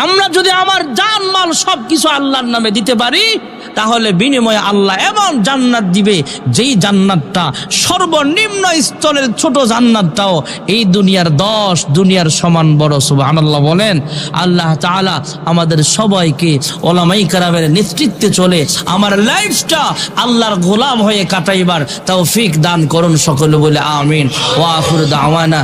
আমরা যদি আমার জান মাল সবকিছু আল্লাহর নামে দিতে পারি, তাহলে বিনিময়ে আল্লাহ এমন জান্নাত দিবে, যেই জান্নাতটা সর্বনিম্ন স্তরের ছোট জান্নাতটাও এই দুনিয়ার 10 দুনিয়ার সমান বড়। সুবহানাল্লাহ বলেন। আল্লাহ তাআলা আমাদের সবাইকে উলামায়ে কেরামের নেতৃত্বে চলে আমার লাইফটা আল্লাহর গোলাম হয়ে কাটাইবার তৌফিক দান করুন সকলে বলে আমিন। ওয়া আখিরু দাওয়ানা।